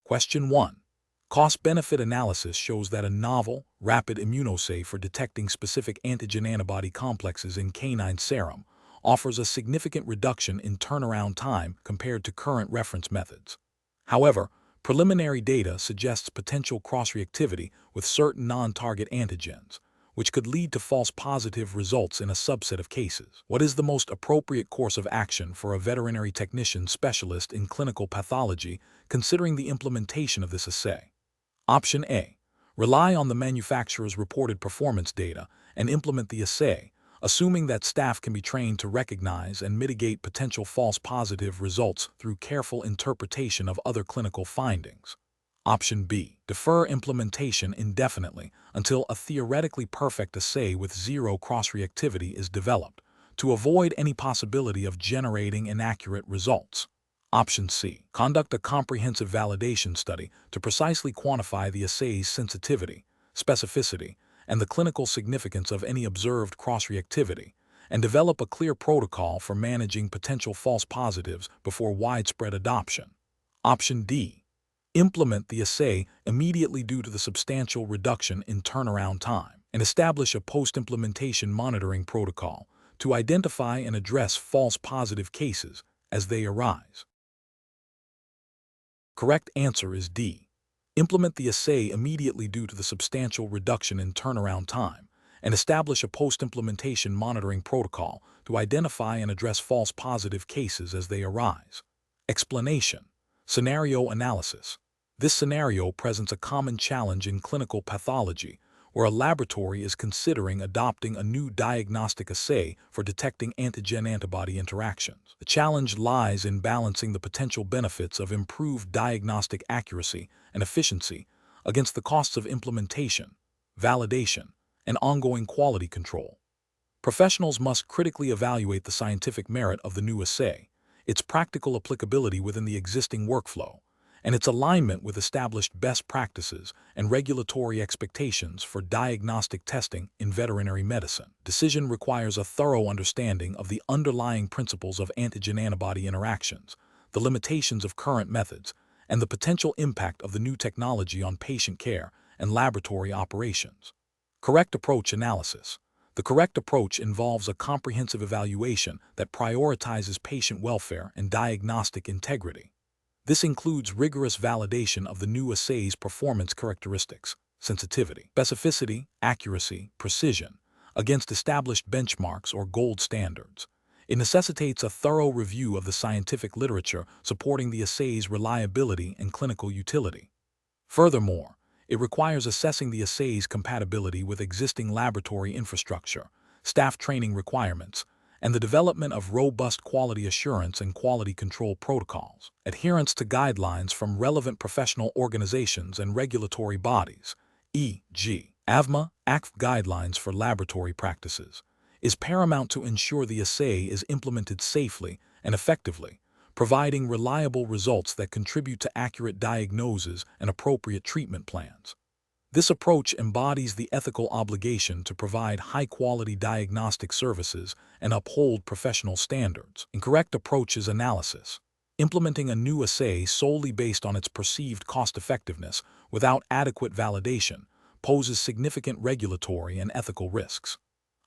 Question 1. Cost-benefit analysis shows that a novel, rapid immunoassay for detecting specific antigen-antibody complexes in canine serum offers a significant reduction in turnaround time compared to current reference methods. However, preliminary data suggests potential cross-reactivity with certain non-target antigens, which could lead to false positive results in a subset of cases. What is the most appropriate course of action for a veterinary technician specialist in clinical pathology considering the implementation of this assay? Option A. Rely on the manufacturer's reported performance data and implement the assay, assuming that staff can be trained to recognize and mitigate potential false positive results through careful interpretation of other clinical findings. Option B. Defer implementation indefinitely until a theoretically perfect assay with zero cross-reactivity is developed, to avoid any possibility of generating inaccurate results. Option C. Conduct a comprehensive validation study to precisely quantify the assay's sensitivity, specificity, and the clinical significance of any observed cross-reactivity, and develop a clear protocol for managing potential false positives before widespread adoption. Option D. Implement the assay immediately due to the substantial reduction in turnaround time, and establish a post-implementation monitoring protocol to identify and address false positive cases as they arise. Correct answer is D. Implement the assay immediately due to the substantial reduction in turnaround time, and establish a post-implementation monitoring protocol to identify and address false positive cases as they arise. Explanation. Scenario analysis. This scenario presents a common challenge in clinical pathology, where a laboratory is considering adopting a new diagnostic assay for detecting antigen-antibody interactions. The challenge lies in balancing the potential benefits of improved diagnostic accuracy and efficiency against the costs of implementation, validation, and ongoing quality control. Professionals must critically evaluate the scientific merit of the new assay, its practical applicability within the existing workflow, and its alignment with established best practices and regulatory expectations for diagnostic testing in veterinary medicine. Decision requires a thorough understanding of the underlying principles of antigen-antibody interactions, the limitations of current methods, and the potential impact of the new technology on patient care and laboratory operations. Correct approach analysis. The correct approach involves a comprehensive evaluation that prioritizes patient welfare and diagnostic integrity. This includes rigorous validation of the new assay's performance characteristics, sensitivity, specificity, accuracy, precision, against established benchmarks or gold standards. It necessitates a thorough review of the scientific literature supporting the assay's reliability and clinical utility. Furthermore, it requires assessing the assay's compatibility with existing laboratory infrastructure, staff training requirements, and the development of robust quality assurance and quality control protocols. Adherence to guidelines from relevant professional organizations and regulatory bodies, e.g., AVMA, ACF guidelines for laboratory practices, is paramount to ensure the assay is implemented safely and effectively, providing reliable results that contribute to accurate diagnoses and appropriate treatment plans. This approach embodies the ethical obligation to provide high-quality diagnostic services and uphold professional standards. Incorrect approach is analysis. Implementing a new assay solely based on its perceived cost-effectiveness without adequate validation poses significant regulatory and ethical risks.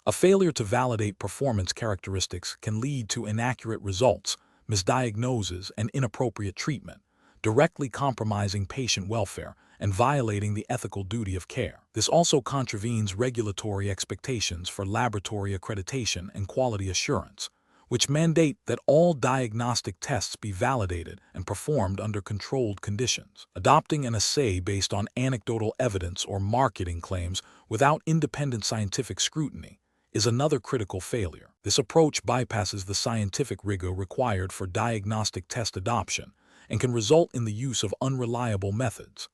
A failure to validate performance characteristics can lead to inaccurate results, misdiagnoses, and inappropriate treatment, directly compromising patient welfare and violating the ethical duty of care. This also contravenes regulatory expectations for laboratory accreditation and quality assurance, which mandate that all diagnostic tests be validated and performed under controlled conditions. Adopting an assay based on anecdotal evidence or marketing claims without independent scientific scrutiny is another critical failure. This approach bypasses the scientific rigor required for diagnostic test adoption and can result in the use of unreliable methods.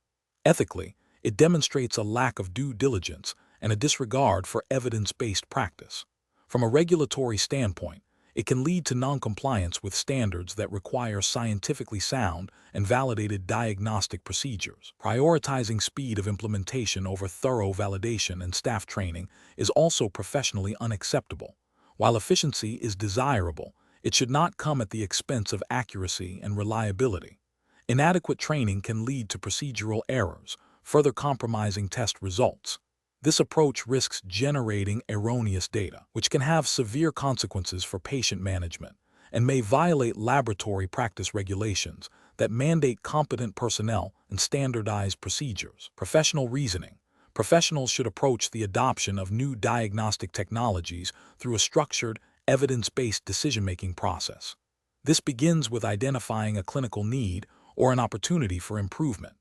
Ethically, it demonstrates a lack of due diligence and a disregard for evidence-based practice. From a regulatory standpoint, it can lead to noncompliance with standards that require scientifically sound and validated diagnostic procedures. Prioritizing speed of implementation over thorough validation and staff training is also professionally unacceptable. While efficiency is desirable, it should not come at the expense of accuracy and reliability. Inadequate training can lead to procedural errors, further compromising test results. This approach risks generating erroneous data, which can have severe consequences for patient management and may violate laboratory practice regulations that mandate competent personnel and standardized procedures. Professional reasoning. Professionals should approach the adoption of new diagnostic technologies through a structured, evidence-based decision-making process. This begins with identifying a clinical need or an opportunity for improvement.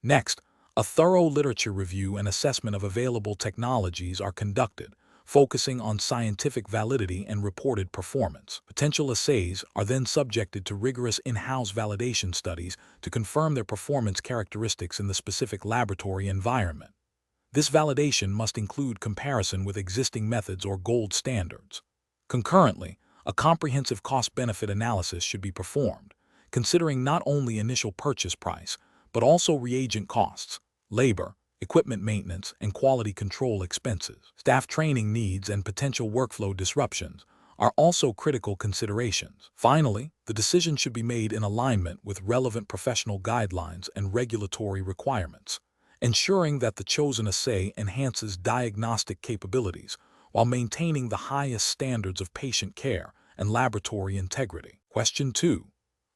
Next, a thorough literature review and assessment of available technologies are conducted, focusing on scientific validity and reported performance. Potential assays are then subjected to rigorous in-house validation studies to confirm their performance characteristics in the specific laboratory environment. This validation must include comparison with existing methods or gold standards. Concurrently, a comprehensive cost-benefit analysis should be performed, considering not only initial purchase price, but also reagent costs, labor, equipment maintenance, and quality control expenses. Staff training needs and potential workflow disruptions are also critical considerations. Finally, the decision should be made in alignment with relevant professional guidelines and regulatory requirements, ensuring that the chosen assay enhances diagnostic capabilities while maintaining the highest standards of patient care and laboratory integrity. Question 2.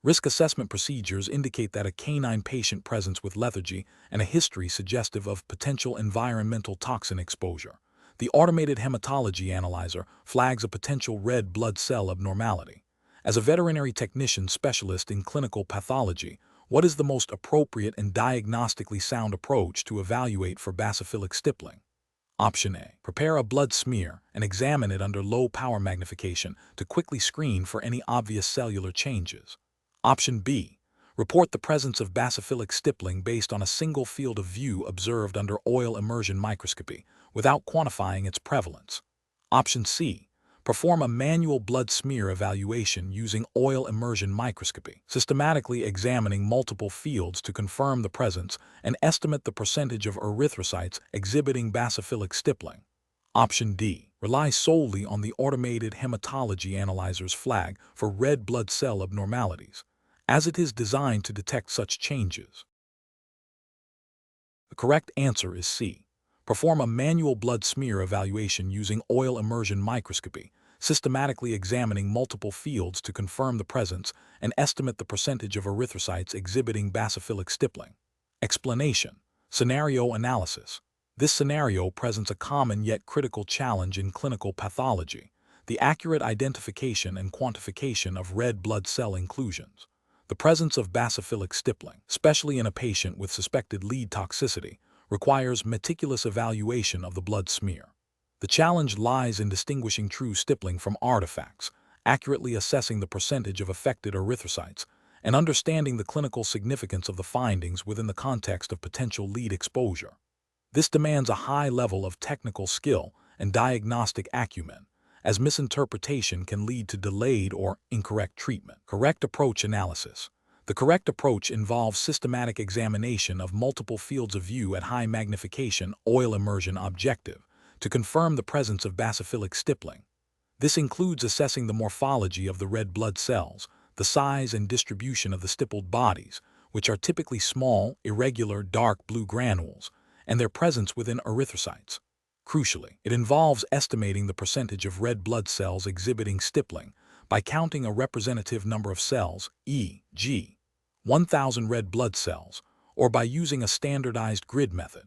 Risk assessment procedures indicate that a canine patient presents with lethargy and a history suggestive of potential environmental toxin exposure. The automated hematology analyzer flags a potential red blood cell abnormality. As a veterinary technician specialist in clinical pathology, what is the most appropriate and diagnostically sound approach to evaluate for basophilic stippling? Option A. Prepare a blood smear and examine it under low power magnification to quickly screen for any obvious cellular changes. Option B. Report the presence of basophilic stippling based on a single field of view observed under oil immersion microscopy without quantifying its prevalence. Option C. Perform a manual blood smear evaluation using oil immersion microscopy, systematically examining multiple fields to confirm the presence and estimate the percentage of erythrocytes exhibiting basophilic stippling. Option D. Rely solely on the automated hematology analyzer's flag for red blood cell abnormalities, as it is designed to detect such changes. The correct answer is C. Perform a manual blood smear evaluation using oil immersion microscopy, systematically examining multiple fields to confirm the presence and estimate the percentage of erythrocytes exhibiting basophilic stippling. Explanation. Scenario analysis. This scenario presents a common yet critical challenge in clinical pathology: the accurate identification and quantification of red blood cell inclusions. The presence of basophilic stippling, especially in a patient with suspected lead toxicity, requires meticulous evaluation of the blood smear. The challenge lies in distinguishing true stippling from artifacts, accurately assessing the percentage of affected erythrocytes, and understanding the clinical significance of the findings within the context of potential lead exposure. This demands a high level of technical skill and diagnostic acumen, as misinterpretation can lead to delayed or incorrect treatment. Correct approach analysis. The correct approach involves systematic examination of multiple fields of view at high magnification oil immersion objective to confirm the presence of basophilic stippling. This includes assessing the morphology of the red blood cells, the size and distribution of the stippled bodies, which are typically small, irregular, dark blue granules, and their presence within erythrocytes. Crucially, it involves estimating the percentage of red blood cells exhibiting stippling by counting a representative number of cells, e.g., 1,000 red blood cells, or by using a standardized grid method.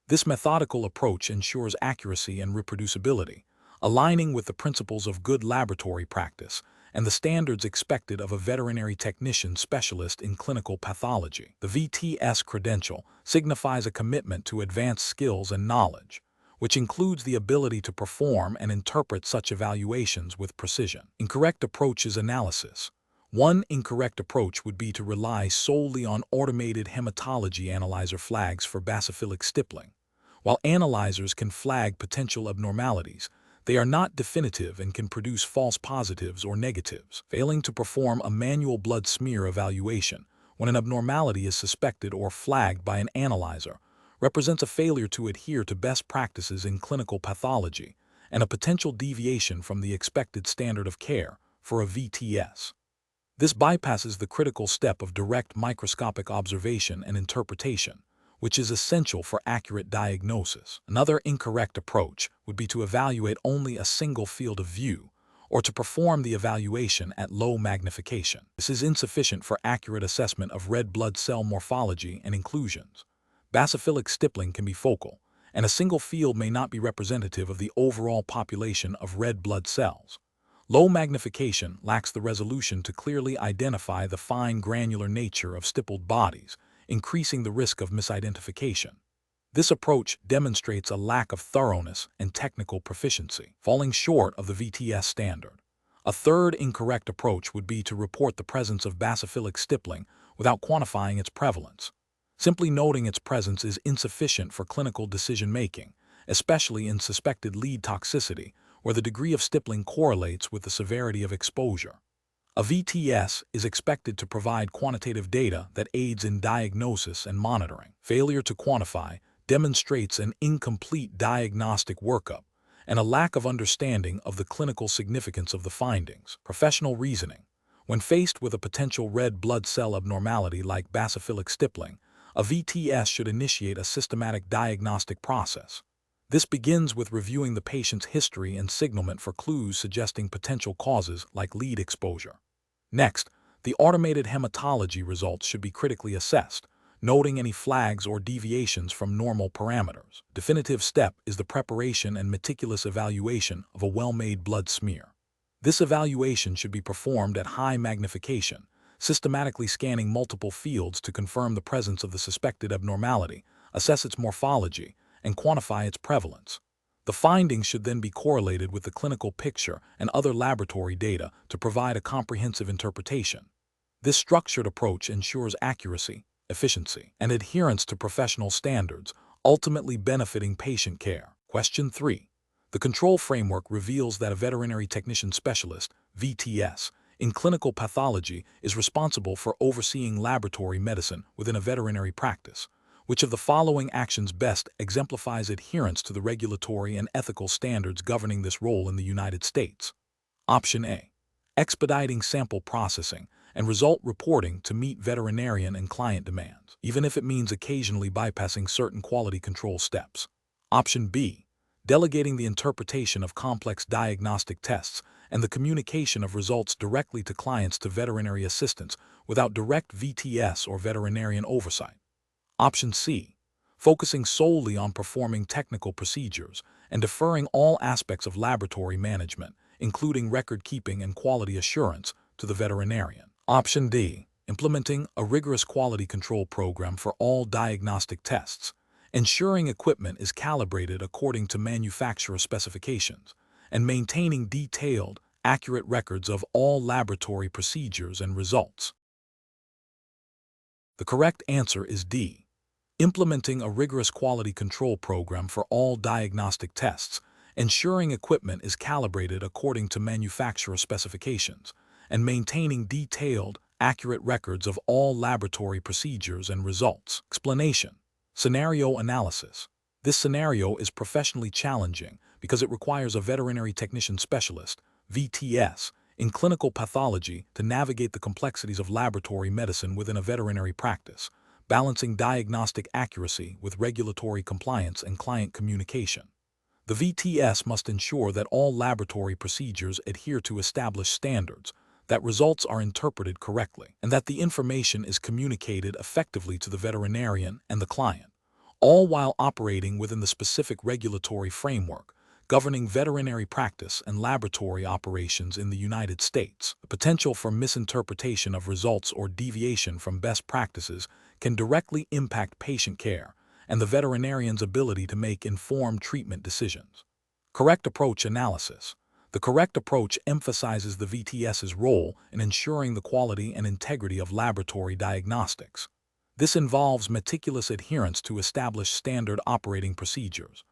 This methodical approach ensures accuracy and reproducibility, aligning with the principles of good laboratory practice and the standards expected of a veterinary technician specialist in clinical pathology. The VTS credential signifies a commitment to advanced skills and knowledge, which includes the ability to perform and interpret such evaluations with precision. Incorrect approach is analysis. One incorrect approach would be to rely solely on automated hematology analyzer flags for basophilic stippling. While analyzers can flag potential abnormalities, they are not definitive and can produce false positives or negatives. Failing to perform a manual blood smear evaluation when an abnormality is suspected or flagged by an analyzer represents a failure to adhere to best practices in clinical pathology and a potential deviation from the expected standard of care for a VTS. This bypasses the critical step of direct microscopic observation and interpretation, which is essential for accurate diagnosis. Another incorrect approach would be to evaluate only a single field of view, or to perform the evaluation at low magnification. This is insufficient for accurate assessment of red blood cell morphology and inclusions. Basophilic stippling can be focal, and a single field may not be representative of the overall population of red blood cells. Low magnification lacks the resolution to clearly identify the fine granular nature of stippled bodies, increasing the risk of misidentification. This approach demonstrates a lack of thoroughness and technical proficiency, falling short of the VTS standard. A third incorrect approach would be to report the presence of basophilic stippling without quantifying its prevalence. Simply noting its presence is insufficient for clinical decision-making, especially in suspected lead toxicity, where the degree of stippling correlates with the severity of exposure. A VTS is expected to provide quantitative data that aids in diagnosis and monitoring. Failure to quantify demonstrates an incomplete diagnostic workup and a lack of understanding of the clinical significance of the findings. Professional reasoning. When faced with a potential red blood cell abnormality like basophilic stippling, a VTS should initiate a systematic diagnostic process. This begins with reviewing the patient's history and signalment for clues suggesting potential causes like lead exposure. Next, the automated hematology results should be critically assessed, noting any flags or deviations from normal parameters. Definitive step is the preparation and meticulous evaluation of a well-made blood smear. This evaluation should be performed at high magnification, systematically scanning multiple fields to confirm the presence of the suspected abnormality, assess its morphology, and quantify its prevalence. The findings should then be correlated with the clinical picture and other laboratory data to provide a comprehensive interpretation. This structured approach ensures accuracy, efficiency, and adherence to professional standards, ultimately benefiting patient care. Question 3. The control framework reveals that a veterinary technician specialist, VTS, in clinical pathology is responsible for overseeing laboratory medicine within a veterinary practice. Which of the following actions best exemplifies adherence to the regulatory and ethical standards governing this role in the United States? Option A. Expediting sample processing and result reporting to meet veterinarian and client demands, even if it means occasionally bypassing certain quality control steps. Option B. Delegating the interpretation of complex diagnostic tests and the communication of results directly to clients to veterinary assistants without direct VTS or veterinarian oversight. Option C. Focusing solely on performing technical procedures and deferring all aspects of laboratory management, including record-keeping and quality assurance, to the veterinarian. Option D. Implementing a rigorous quality control program for all diagnostic tests, ensuring equipment is calibrated according to manufacturer specifications, and maintaining detailed, accurate records of all laboratory procedures and results. The correct answer is D. Implementing a rigorous quality control program for all diagnostic tests, ensuring equipment is calibrated according to manufacturer specifications, and maintaining detailed, accurate records of all laboratory procedures and results. Explanation. Scenario analysis. This scenario is professionally challenging because it requires a veterinary technician specialist, VTS, in clinical pathology to navigate the complexities of laboratory medicine within a veterinary practice, balancing diagnostic accuracy with regulatory compliance and client communication. The VTS must ensure that all laboratory procedures adhere to established standards, that results are interpreted correctly, and that the information is communicated effectively to the veterinarian and the client, all while operating within the specific regulatory framework governing veterinary practice and laboratory operations in the United States. The potential for misinterpretation of results or deviation from best practices can directly impact patient care and the veterinarian's ability to make informed treatment decisions. Correct approach analysis. The correct approach emphasizes the VTS's role in ensuring the quality and integrity of laboratory diagnostics. This involves meticulous adherence to established standard operating procedures,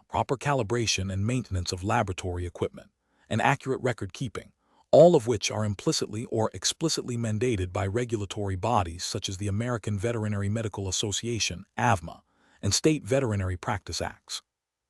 proper calibration and maintenance of laboratory equipment, and accurate record keeping, all of which are implicitly or explicitly mandated by regulatory bodies such as the American Veterinary Medical Association, AVMA, and state veterinary practice acts.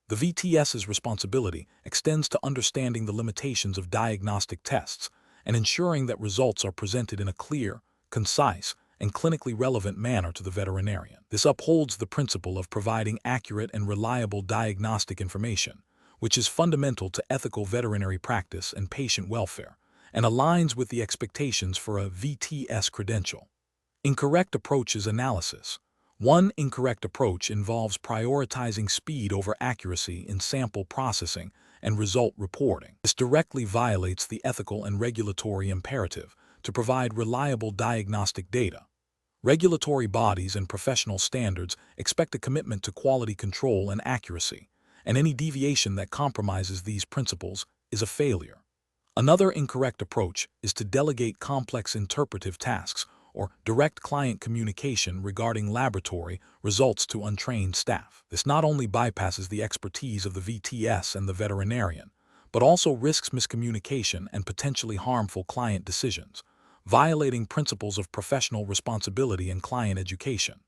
The VTS's responsibility extends to understanding the limitations of diagnostic tests and ensuring that results are presented in a clear, concise, and clinically relevant manner to the veterinarian. This upholds the principle of providing accurate and reliable diagnostic information, which is fundamental to ethical veterinary practice and patient welfare, and aligns with the expectations for a VTS credential. Incorrect approaches analysis. One incorrect approach involves prioritizing speed over accuracy in sample processing and result reporting. This directly violates the ethical and regulatory imperative to provide reliable diagnostic data. Regulatory bodies and professional standards expect a commitment to quality control and accuracy, and any deviation that compromises these principles is a failure. Another incorrect approach is to delegate complex interpretive tasks or direct client communication regarding laboratory results to untrained staff. This not only bypasses the expertise of the VTS and the veterinarian, but also risks miscommunication and potentially harmful client decisions, violating principles of professional responsibility and client education.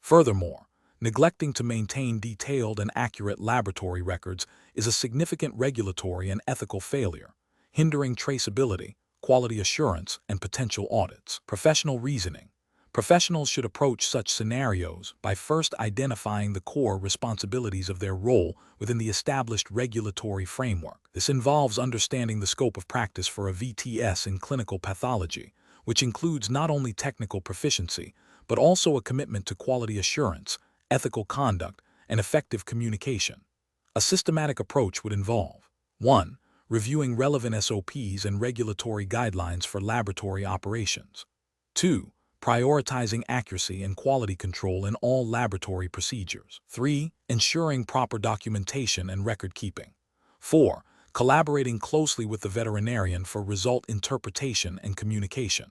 Furthermore, neglecting to maintain detailed and accurate laboratory records is a significant regulatory and ethical failure, hindering traceability, quality assurance, and potential audits. Professional reasoning. Professionals should approach such scenarios by first identifying the core responsibilities of their role within the established regulatory framework. This involves understanding the scope of practice for a VTS in clinical pathology, which includes not only technical proficiency, but also a commitment to quality assurance, ethical conduct, and effective communication. A systematic approach would involve 1. Reviewing relevant SOPs and regulatory guidelines for laboratory operations. 2. Prioritizing accuracy and quality control in all laboratory procedures. 3. Ensuring proper documentation and record keeping. 4. Collaborating closely with the veterinarian for result interpretation and communication.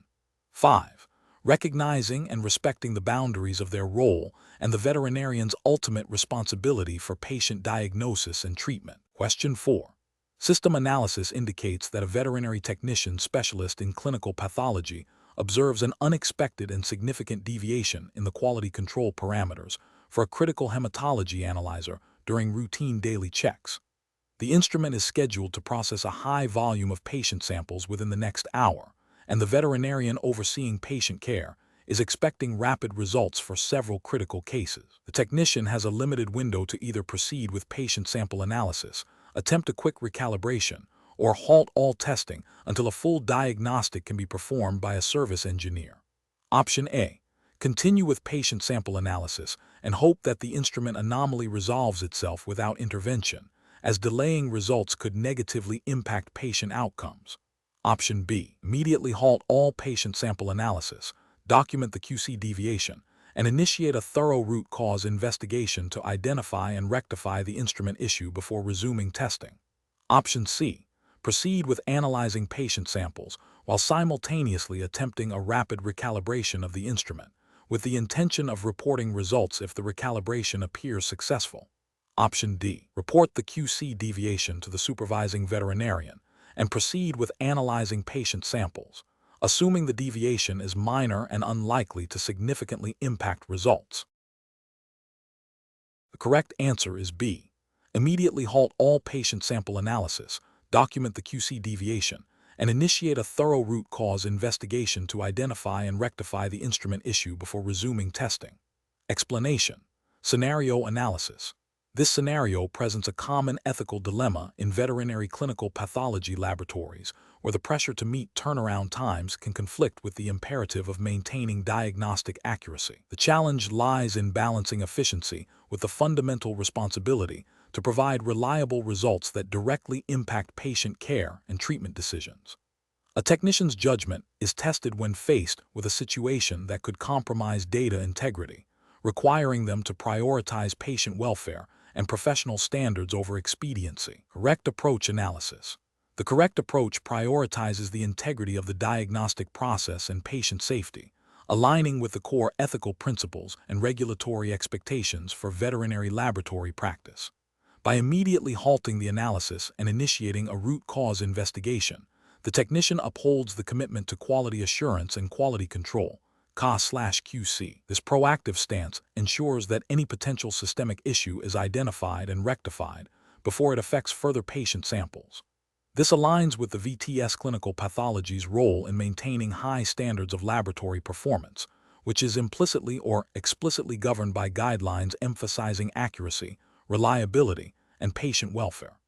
5. Recognizing and respecting the boundaries of their role and the veterinarian's ultimate responsibility for patient diagnosis and treatment. Question 4. System analysis indicates that a veterinary technician specialist in clinical pathology observes an unexpected and significant deviation in the quality control parameters for a critical hematology analyzer during routine daily checks. The instrument is scheduled to process a high volume of patient samples within the next hour, and the veterinarian overseeing patient care is expecting rapid results for several critical cases. The technician has a limited window to either proceed with patient sample analysis, attempt a quick recalibration, or halt all testing until a full diagnostic can be performed by a service engineer. Option A. Continue with patient sample analysis and hope that the instrument anomaly resolves itself without intervention, as delaying results could negatively impact patient outcomes. Option B. Immediately halt all patient sample analysis, document the QC deviation, and initiate a thorough root cause investigation to identify and rectify the instrument issue before resuming testing. Option C. Proceed with analyzing patient samples while simultaneously attempting a rapid recalibration of the instrument, with the intention of reporting results if the recalibration appears successful. Option D. Report the QC deviation to the supervising veterinarian and proceed with analyzing patient samples, assuming the deviation is minor and unlikely to significantly impact results. The correct answer is B. Immediately halt all patient sample analysis, document the QC deviation, and initiate a thorough root cause investigation to identify and rectify the instrument issue before resuming testing. Explanation. Scenario analysis. This scenario presents a common ethical dilemma in veterinary clinical pathology laboratories, where the pressure to meet turnaround times can conflict with the imperative of maintaining diagnostic accuracy. The challenge lies in balancing efficiency with the fundamental responsibility to provide reliable results that directly impact patient care and treatment decisions. A technician's judgment is tested when faced with a situation that could compromise data integrity, requiring them to prioritize patient welfare and professional standards over expediency. Correct approach analysis. The correct approach prioritizes the integrity of the diagnostic process and patient safety, aligning with the core ethical principles and regulatory expectations for veterinary laboratory practice. By immediately halting the analysis and initiating a root cause investigation, the technician upholds the commitment to quality assurance and quality control, QA/QC. This proactive stance ensures that any potential systemic issue is identified and rectified before it affects further patient samples. This aligns with the VTS clinical pathology's role in maintaining high standards of laboratory performance, which is implicitly or explicitly governed by guidelines emphasizing accuracy, reliability, and patient welfare.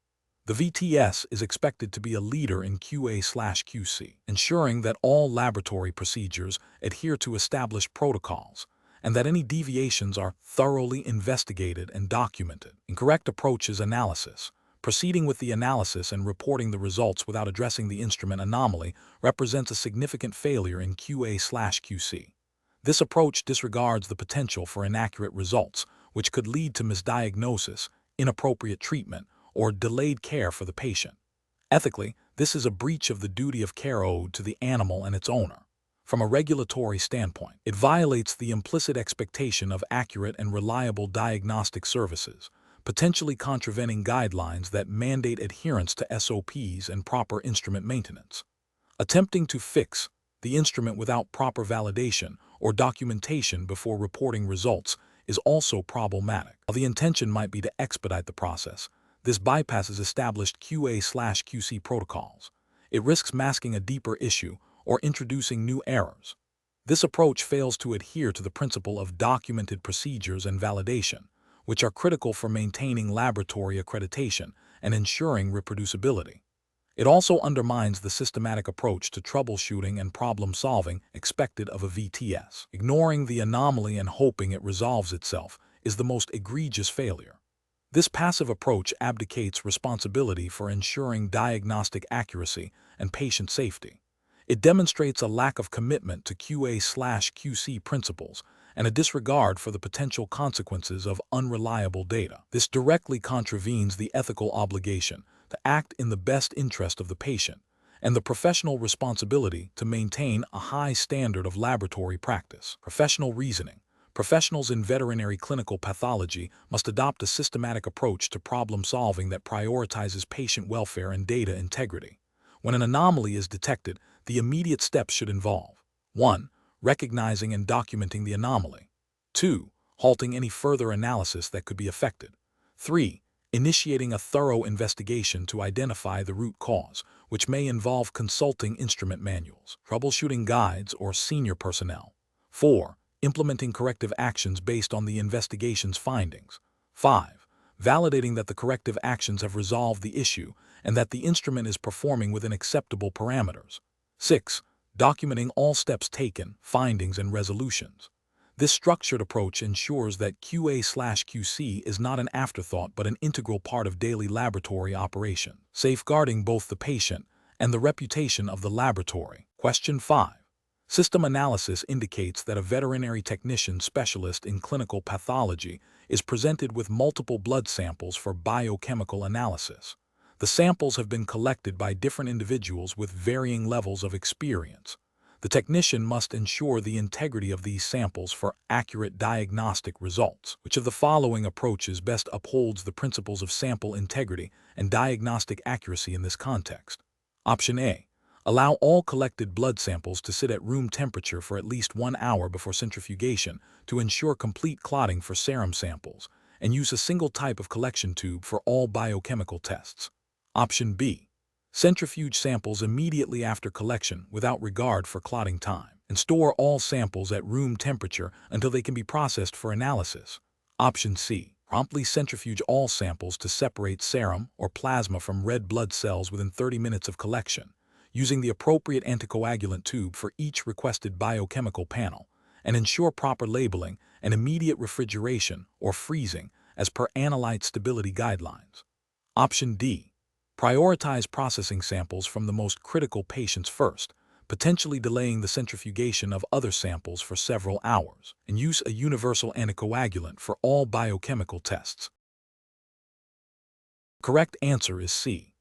The VTS is expected to be a leader in QA/QC, ensuring that all laboratory procedures adhere to established protocols and that any deviations are thoroughly investigated and documented. Incorrect approaches analysis. Proceeding with the analysis and reporting the results without addressing the instrument anomaly represents a significant failure in QA/QC. This approach disregards the potential for inaccurate results, which could lead to misdiagnosis, inappropriate treatment, or delayed care for the patient. Ethically, this is a breach of the duty of care owed to the animal and its owner. From a regulatory standpoint, it violates the implicit expectation of accurate and reliable diagnostic services, potentially contravening guidelines that mandate adherence to SOPs and proper instrument maintenance. Attempting to fix the instrument without proper validation or documentation before reporting results is also problematic. While the intention might be to expedite the process, this bypasses established QA/QC protocols. It risks masking a deeper issue or introducing new errors. This approach fails to adhere to the principle of documented procedures and validation, which are critical for maintaining laboratory accreditation and ensuring reproducibility. It also undermines the systematic approach to troubleshooting and problem-solving expected of a VTS. Ignoring the anomaly and hoping it resolves itself is the most egregious failure. This passive approach abdicates responsibility for ensuring diagnostic accuracy and patient safety. It demonstrates a lack of commitment to QA/QC principles and a disregard for the potential consequences of unreliable data. This directly contravenes the ethical obligation to act in the best interest of the patient and the professional responsibility to maintain a high standard of laboratory practice. Professional reasoning. Professionals in veterinary clinical pathology must adopt a systematic approach to problem-solving that prioritizes patient welfare and data integrity. When an anomaly is detected, the immediate steps should involve 1. Recognizing and documenting the anomaly. 2. Halting any further analysis that could be affected. 3. Initiating a thorough investigation to identify the root cause, which may involve consulting instrument manuals, troubleshooting guides, or senior personnel. 4. Implementing corrective actions based on the investigation's findings. 5. Validating that the corrective actions have resolved the issue and that the instrument is performing within acceptable parameters. 6. Documenting all steps taken, findings, and resolutions. This structured approach ensures that QA/QC is not an afterthought but an integral part of daily laboratory operation, safeguarding both the patient and the reputation of the laboratory. Question 5. System analysis indicates that a veterinary technician specialist in clinical pathology is presented with multiple blood samples for biochemical analysis. The samples have been collected by different individuals with varying levels of experience. The technician must ensure the integrity of these samples for accurate diagnostic results. Which of the following approaches best upholds the principles of sample integrity and diagnostic accuracy in this context? Option A. Allow all collected blood samples to sit at room temperature for at least 1 hour before centrifugation to ensure complete clotting for serum samples, and use a single type of collection tube for all biochemical tests. Option B. Centrifuge samples immediately after collection without regard for clotting time, and store all samples at room temperature until they can be processed for analysis. Option C. Promptly centrifuge all samples to separate serum or plasma from red blood cells within 30 minutes of collection, using the appropriate anticoagulant tube for each requested biochemical panel, and ensure proper labeling and immediate refrigeration or freezing as per analyte stability guidelines. Option D. Prioritize processing samples from the most critical patients first, potentially delaying the centrifugation of other samples for several hours, and use a universal anticoagulant for all biochemical tests. Correct answer is C.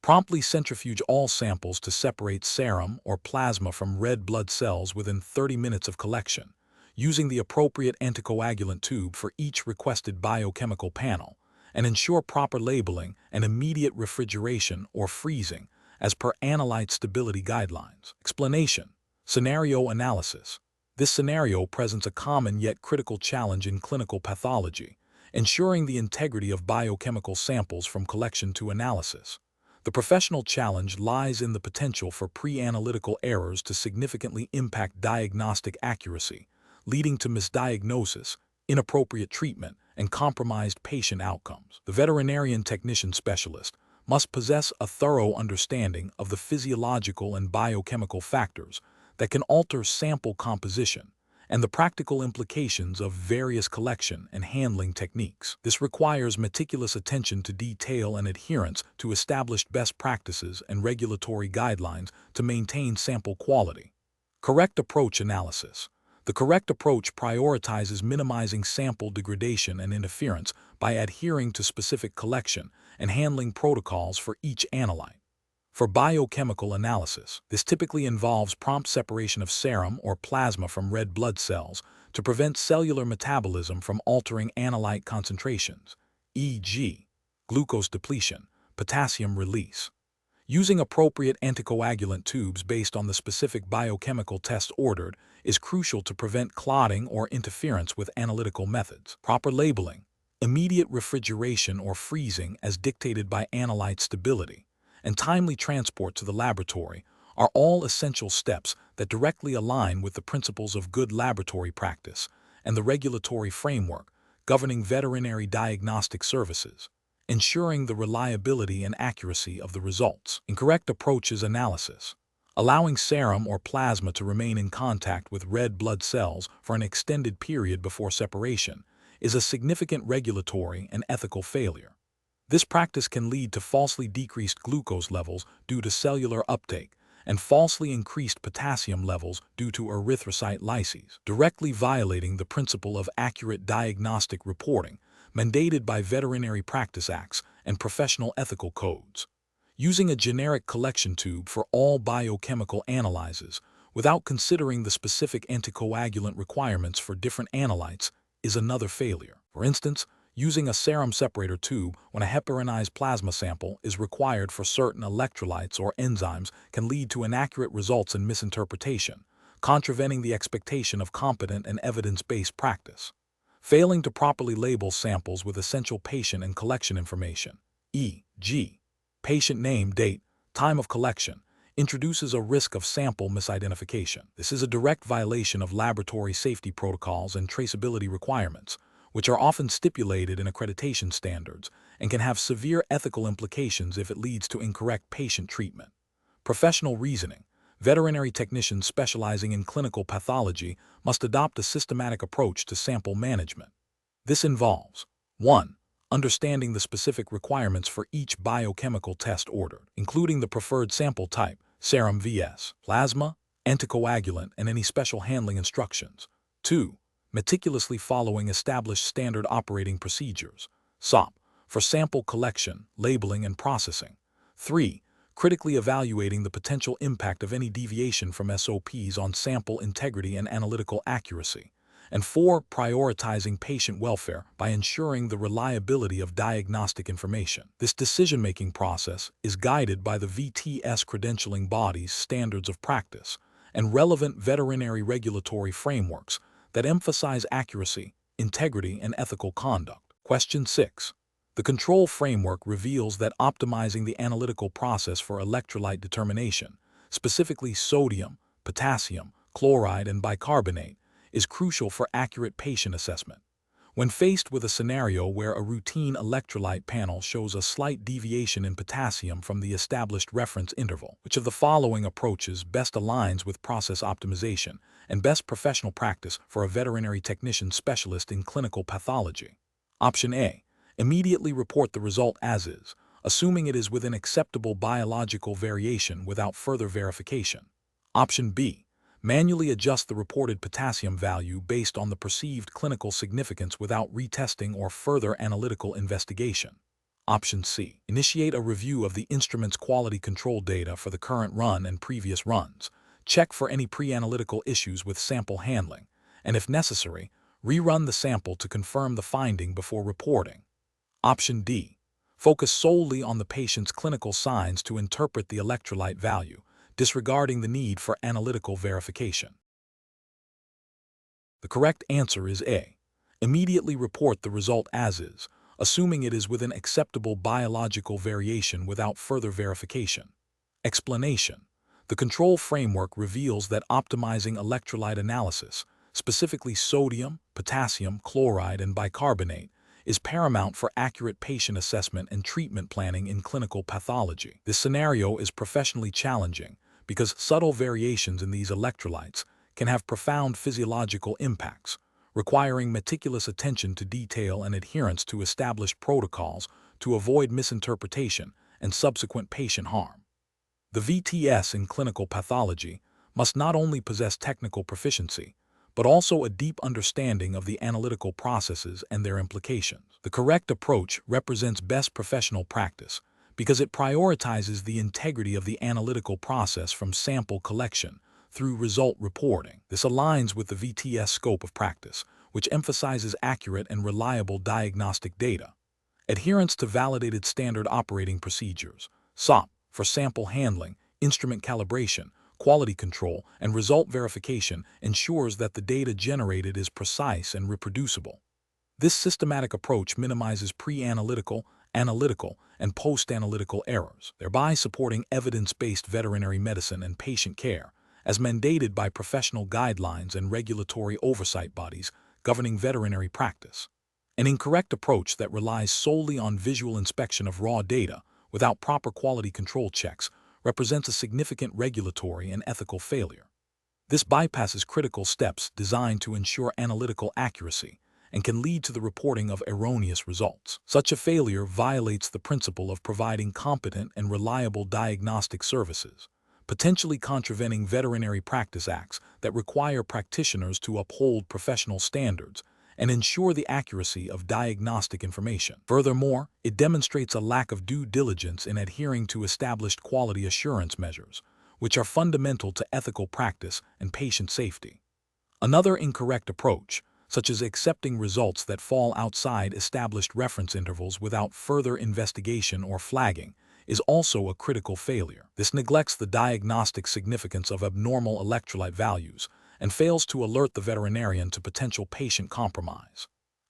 Promptly centrifuge all samples to separate serum or plasma from red blood cells within 30 minutes of collection, using the appropriate anticoagulant tube for each requested biochemical panel, and ensure proper labeling and immediate refrigeration or freezing as per analyte stability guidelines. Explanation. Scenario analysis. This scenario presents a common yet critical challenge in clinical pathology, ensuring the integrity of biochemical samples from collection to analysis. The professional challenge lies in the potential for pre-analytical errors to significantly impact diagnostic accuracy, leading to misdiagnosis, inappropriate treatment, and compromised patient outcomes. The veterinarian technician specialist must possess a thorough understanding of the physiological and biochemical factors that can alter sample composition and the practical implications of various collection and handling techniques. This requires meticulous attention to detail and adherence to established best practices and regulatory guidelines to maintain sample quality. Correct approach analysis. The correct approach prioritizes minimizing sample degradation and interference by adhering to specific collection and handling protocols for each analyte. For biochemical analysis, this typically involves prompt separation of serum or plasma from red blood cells to prevent cellular metabolism from altering analyte concentrations, e.g., glucose depletion, potassium release. Using appropriate anticoagulant tubes based on the specific biochemical test ordered is crucial to prevent clotting or interference with analytical methods. Proper labeling, immediate refrigeration or freezing as dictated by analyte stability, and timely transport to the laboratory are all essential steps that directly align with the principles of good laboratory practice and the regulatory framework governing veterinary diagnostic services, ensuring the reliability and accuracy of the results. Incorrect approaches analysis. Allowing serum or plasma to remain in contact with red blood cells for an extended period before separation is a significant regulatory and ethical failure. This practice can lead to falsely decreased glucose levels due to cellular uptake and falsely increased potassium levels due to erythrocyte lyses, directly violating the principle of accurate diagnostic reporting mandated by veterinary practice acts and professional ethical codes. Using a generic collection tube for all biochemical analyses without considering the specific anticoagulant requirements for different analytes is another failure. For instance, using a serum separator tube when a heparinized plasma sample is required for certain electrolytes or enzymes can lead to inaccurate results and misinterpretation, contravening the expectation of competent and evidence-based practice. Failing to properly label samples with essential patient and collection information, e.g., patient name, date, time of collection, introduces a risk of sample misidentification. This is a direct violation of laboratory safety protocols and traceability requirements, which are often stipulated in accreditation standards and can have severe ethical implications if it leads to incorrect patient treatment. Professional reasoning. Veterinary technicians specializing in clinical pathology must adopt a systematic approach to sample management. This involves 1. Understanding the specific requirements for each biochemical test ordered, including the preferred sample type, serum vs. plasma, anticoagulant, and any special handling instructions. 2. Meticulously following established standard operating procedures, SOP, for sample collection, labeling, and processing. 3. Critically evaluating the potential impact of any deviation from SOPs on sample integrity and analytical accuracy. And 4. Prioritizing patient welfare by ensuring the reliability of diagnostic information. This decision-making process is guided by the VTS credentialing body's standards of practice and relevant veterinary regulatory frameworks that emphasize accuracy, integrity, and ethical conduct. Question 6. The control framework reveals that optimizing the analytical process for electrolyte determination, specifically sodium, potassium, chloride, and bicarbonate, is crucial for accurate patient assessment. When faced with a scenario where a routine electrolyte panel shows a slight deviation in potassium from the established reference interval, which of the following approaches best aligns with process optimization and best professional practice for a veterinary technician specialist in clinical pathology? Option A. Immediately report the result as is, assuming it is within acceptable biological variation without further verification. Option B. Manually adjust the reported potassium value based on the perceived clinical significance without retesting or further analytical investigation. Option C. Initiate a review of the instrument's quality control data for the current run and previous runs. Check for any pre-analytical issues with sample handling, and if necessary, rerun the sample to confirm the finding before reporting. Option D. Focus solely on the patient's clinical signs to interpret the electrolyte value, disregarding the need for analytical verification. The correct answer is A. Immediately report the result as is, assuming it is within acceptable biological variation without further verification. Explanation: the control framework reveals that optimizing electrolyte analysis, specifically sodium, potassium, chloride, and bicarbonate, is paramount for accurate patient assessment and treatment planning in clinical pathology. This scenario is professionally challenging because subtle variations in these electrolytes can have profound physiological impacts, requiring meticulous attention to detail and adherence to established protocols to avoid misinterpretation and subsequent patient harm. The VTS in clinical pathology must not only possess technical proficiency, but also a deep understanding of the analytical processes and their implications. The correct approach represents best professional practice because it prioritizes the integrity of the analytical process from sample collection through result reporting. This aligns with the VTS scope of practice, which emphasizes accurate and reliable diagnostic data. Adherence to validated standard operating procedures, SOP, for sample handling, instrument calibration, quality control, and result verification ensures that the data generated is precise and reproducible. This systematic approach minimizes pre-analytical, analytical, and post-analytical errors, thereby supporting evidence-based veterinary medicine and patient care, as mandated by professional guidelines and regulatory oversight bodies governing veterinary practice. An incorrect approach that relies solely on visual inspection of raw data without proper quality control checks represents a significant regulatory and ethical failure. This bypasses critical steps designed to ensure analytical accuracy and can lead to the reporting of erroneous results. Such a failure violates the principle of providing competent and reliable diagnostic services, potentially contravening veterinary practice acts that require practitioners to uphold professional standards and ensure the accuracy of diagnostic information. Furthermore, it demonstrates a lack of due diligence in adhering to established quality assurance measures, which are fundamental to ethical practice and patient safety. Another incorrect approach, such as accepting results that fall outside established reference intervals without further investigation or flagging, is also a critical failure. This neglects the diagnostic significance of abnormal electrolyte values and fails to alert the veterinarian to potential patient compromise.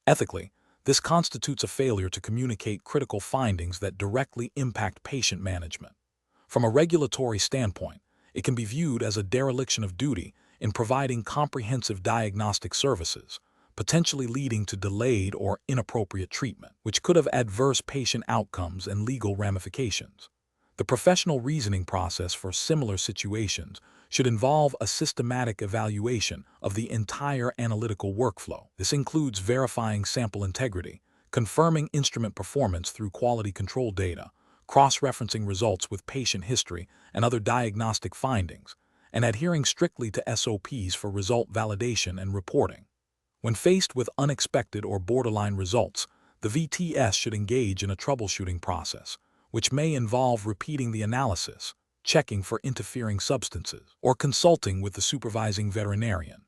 Ethically, this constitutes a failure to communicate critical findings that directly impact patient management. From a regulatory standpoint, it can be viewed as a dereliction of duty in providing comprehensive diagnostic services, potentially leading to delayed or inappropriate treatment, which could have adverse patient outcomes and legal ramifications. The professional reasoning process for similar situations should involve a systematic evaluation of the entire analytical workflow. This includes verifying sample integrity, confirming instrument performance through quality control data, cross-referencing results with patient history and other diagnostic findings, and adhering strictly to SOPs for result validation and reporting. When faced with unexpected or borderline results, the VTS should engage in a troubleshooting process, which may involve repeating the analysis, checking for interfering substances, or consulting with the supervising veterinarian.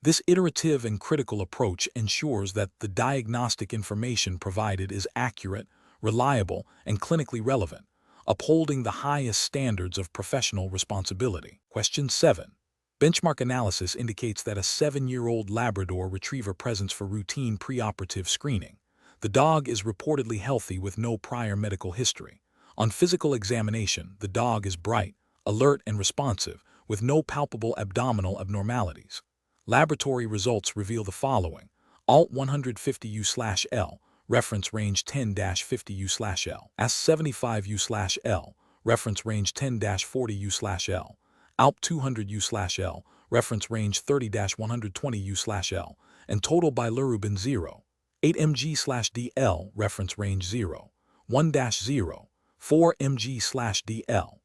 This iterative and critical approach ensures that the diagnostic information provided is accurate, reliable, and clinically relevant, upholding the highest standards of professional responsibility. Question 7. Benchmark analysis indicates that a 7-year-old Labrador Retriever presents for routine preoperative screening. The dog is reportedly healthy with no prior medical history. On physical examination, the dog is bright, alert, and responsive, with no palpable abdominal abnormalities. Laboratory results reveal the following: ALT 150U/L, reference range 10-50U/L, AS 75U/L, reference range 10-40U/L, ALP 200U/L, reference range 30-120U/L, and total bilirubin 0, 8 mg/dl, reference range 0, 1-0, 4 mg/dl.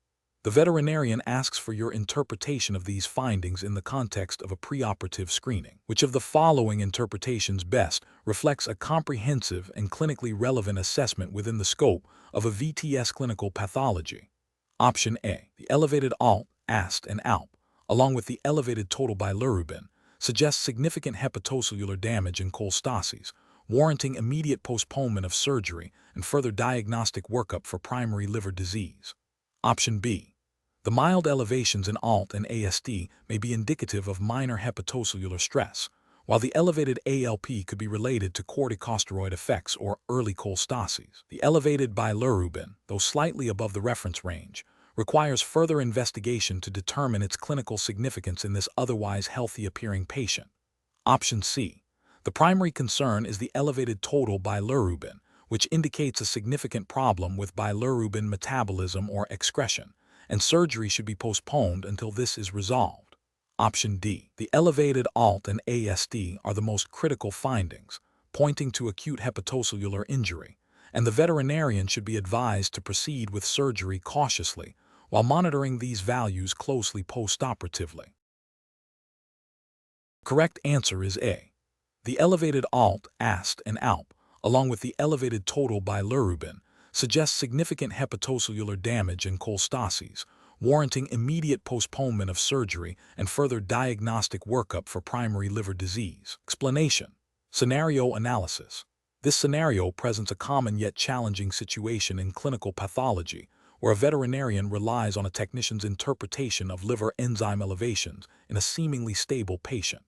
The veterinarian asks for your interpretation of these findings in the context of a preoperative screening. Which of the following interpretations best reflects a comprehensive and clinically relevant assessment within the scope of a VTS clinical pathology? Option A. The elevated ALT, AST, and ALP, along with the elevated total bilirubin, suggests significant hepatocellular damage and cholestasis, warranting immediate postponement of surgery and further diagnostic workup for primary liver disease. Option B. The mild elevations in ALT and AST may be indicative of minor hepatocellular stress, while the elevated ALP could be related to corticosteroid effects or early cholestasis. The elevated bilirubin, though slightly above the reference range, requires further investigation to determine its clinical significance in this otherwise healthy-appearing patient. Option C. The primary concern is the elevated total bilirubin, which indicates a significant problem with bilirubin metabolism or excretion, and surgery should be postponed until this is resolved. Option D. The elevated ALT and AST are the most critical findings, pointing to acute hepatocellular injury, and the veterinarian should be advised to proceed with surgery cautiously while monitoring these values closely post-operatively. Correct answer is A. The elevated ALT, AST, and ALP, along with the elevated total bilirubin, suggest significant hepatocellular damage and cholestasis, warranting immediate postponement of surgery and further diagnostic workup for primary liver disease. Explanation. Scenario analysis. This scenario presents a common yet challenging situation in clinical pathology, where a veterinarian relies on a technician's interpretation of liver enzyme elevations in a seemingly stable patient.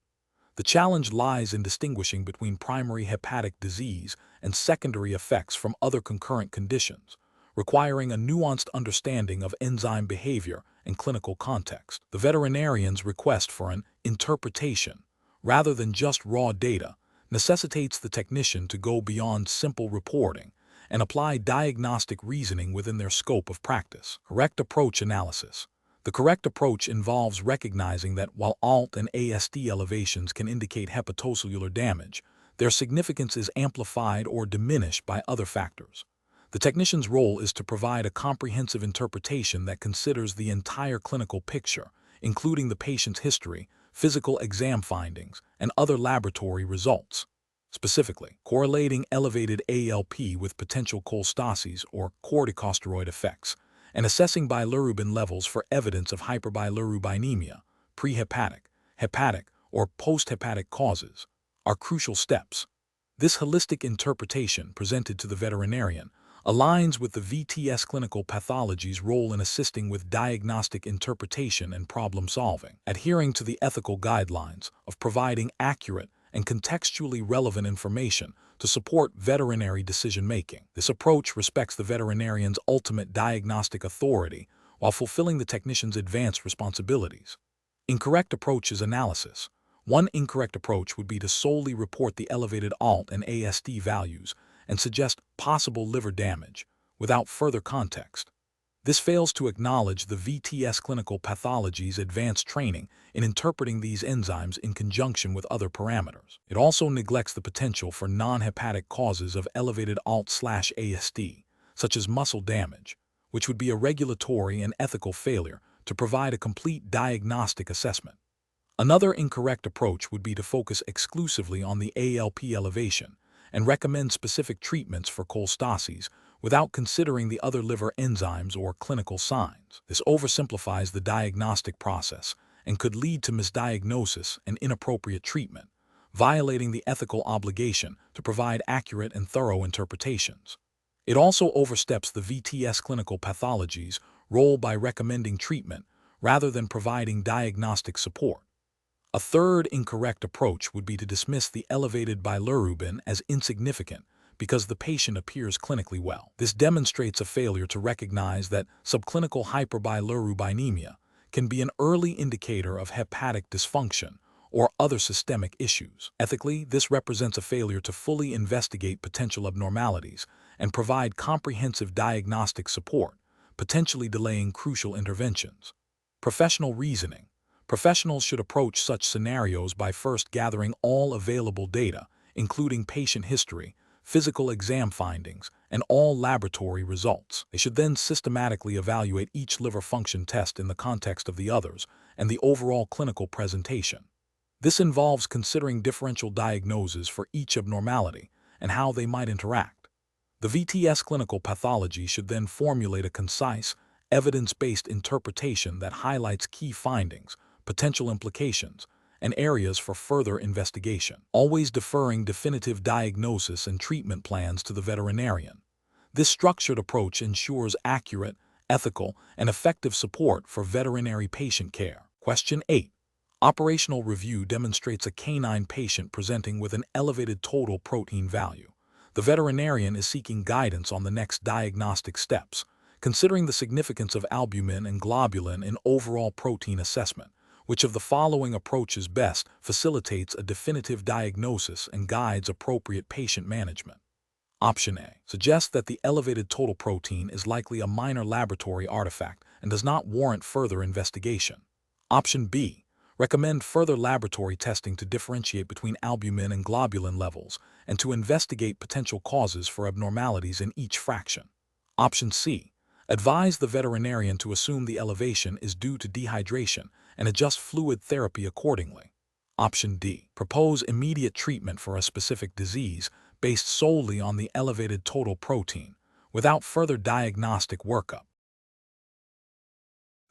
The challenge lies in distinguishing between primary hepatic disease and secondary effects from other concurrent conditions, requiring a nuanced understanding of enzyme behavior and clinical context. The veterinarian's request for an interpretation, rather than just raw data, necessitates the technician to go beyond simple reporting and apply diagnostic reasoning within their scope of practice. Correct approach analysis. The correct approach involves recognizing that while ALT and AST elevations can indicate hepatocellular damage, their significance is amplified or diminished by other factors. The technician's role is to provide a comprehensive interpretation that considers the entire clinical picture, including the patient's history, physical exam findings, and other laboratory results. Specifically, correlating elevated ALP with potential cholestasis or corticosteroid effects, and assessing bilirubin levels for evidence of hyperbilirubinemia, prehepatic, hepatic, or posthepatic causes, are crucial steps. This holistic interpretation presented to the veterinarian aligns with the VTS clinical pathology's role in assisting with diagnostic interpretation and problem-solving, adhering to the ethical guidelines of providing accurate and contextually relevant information to support veterinary decision-making. This approach respects the veterinarian's ultimate diagnostic authority while fulfilling the technician's advanced responsibilities. Incorrect approach is analysis. One incorrect approach would be to solely report the elevated ALT and AST values and suggest possible liver damage without further context. This fails to acknowledge the VTS clinical pathology's advanced training in interpreting these enzymes in conjunction with other parameters. It also neglects the potential for non-hepatic causes of elevated ALT/AST, such as muscle damage, which would be a regulatory and ethical failure to provide a complete diagnostic assessment. Another incorrect approach would be to focus exclusively on the ALP elevation and recommend specific treatments for cholestasis without considering the other liver enzymes or clinical signs. This oversimplifies the diagnostic process and could lead to misdiagnosis and inappropriate treatment, violating the ethical obligation to provide accurate and thorough interpretations. It also oversteps the VTS clinical pathology's role by recommending treatment rather than providing diagnostic support. A third incorrect approach would be to dismiss the elevated bilirubin as insignificant because the patient appears clinically well. This demonstrates a failure to recognize that subclinical hyperbilirubinemia can be an early indicator of hepatic dysfunction or other systemic issues. Ethically, this represents a failure to fully investigate potential abnormalities and provide comprehensive diagnostic support, potentially delaying crucial interventions. Professional reasoning. Professionals should approach such scenarios by first gathering all available data, including patient history, physical exam findings, and all laboratory results. They should then systematically evaluate each liver function test in the context of the others and the overall clinical presentation. This involves considering differential diagnoses for each abnormality and how they might interact. The VTS clinical pathology should then formulate a concise, evidence-based interpretation that highlights key findings, potential implications, and areas for further investigation, always deferring definitive diagnosis and treatment plans to the veterinarian. This structured approach ensures accurate, ethical, and effective support for veterinary patient care. Question 8. Operational review demonstrates a canine patient presenting with an elevated total protein value. The veterinarian is seeking guidance on the next diagnostic steps, considering the significance of albumin and globulin in overall protein assessment. Which of the following approaches best facilitates a definitive diagnosis and guides appropriate patient management? Option A suggests that the elevated total protein is likely a minor laboratory artifact and does not warrant further investigation. Option B recommend further laboratory testing to differentiate between albumin and globulin levels and to investigate potential causes for abnormalities in each fraction. Option C advise the veterinarian to assume the elevation is due to dehydration and adjust fluid therapy accordingly. Option D propose immediate treatment for a specific disease based solely on the elevated total protein, without further diagnostic workup.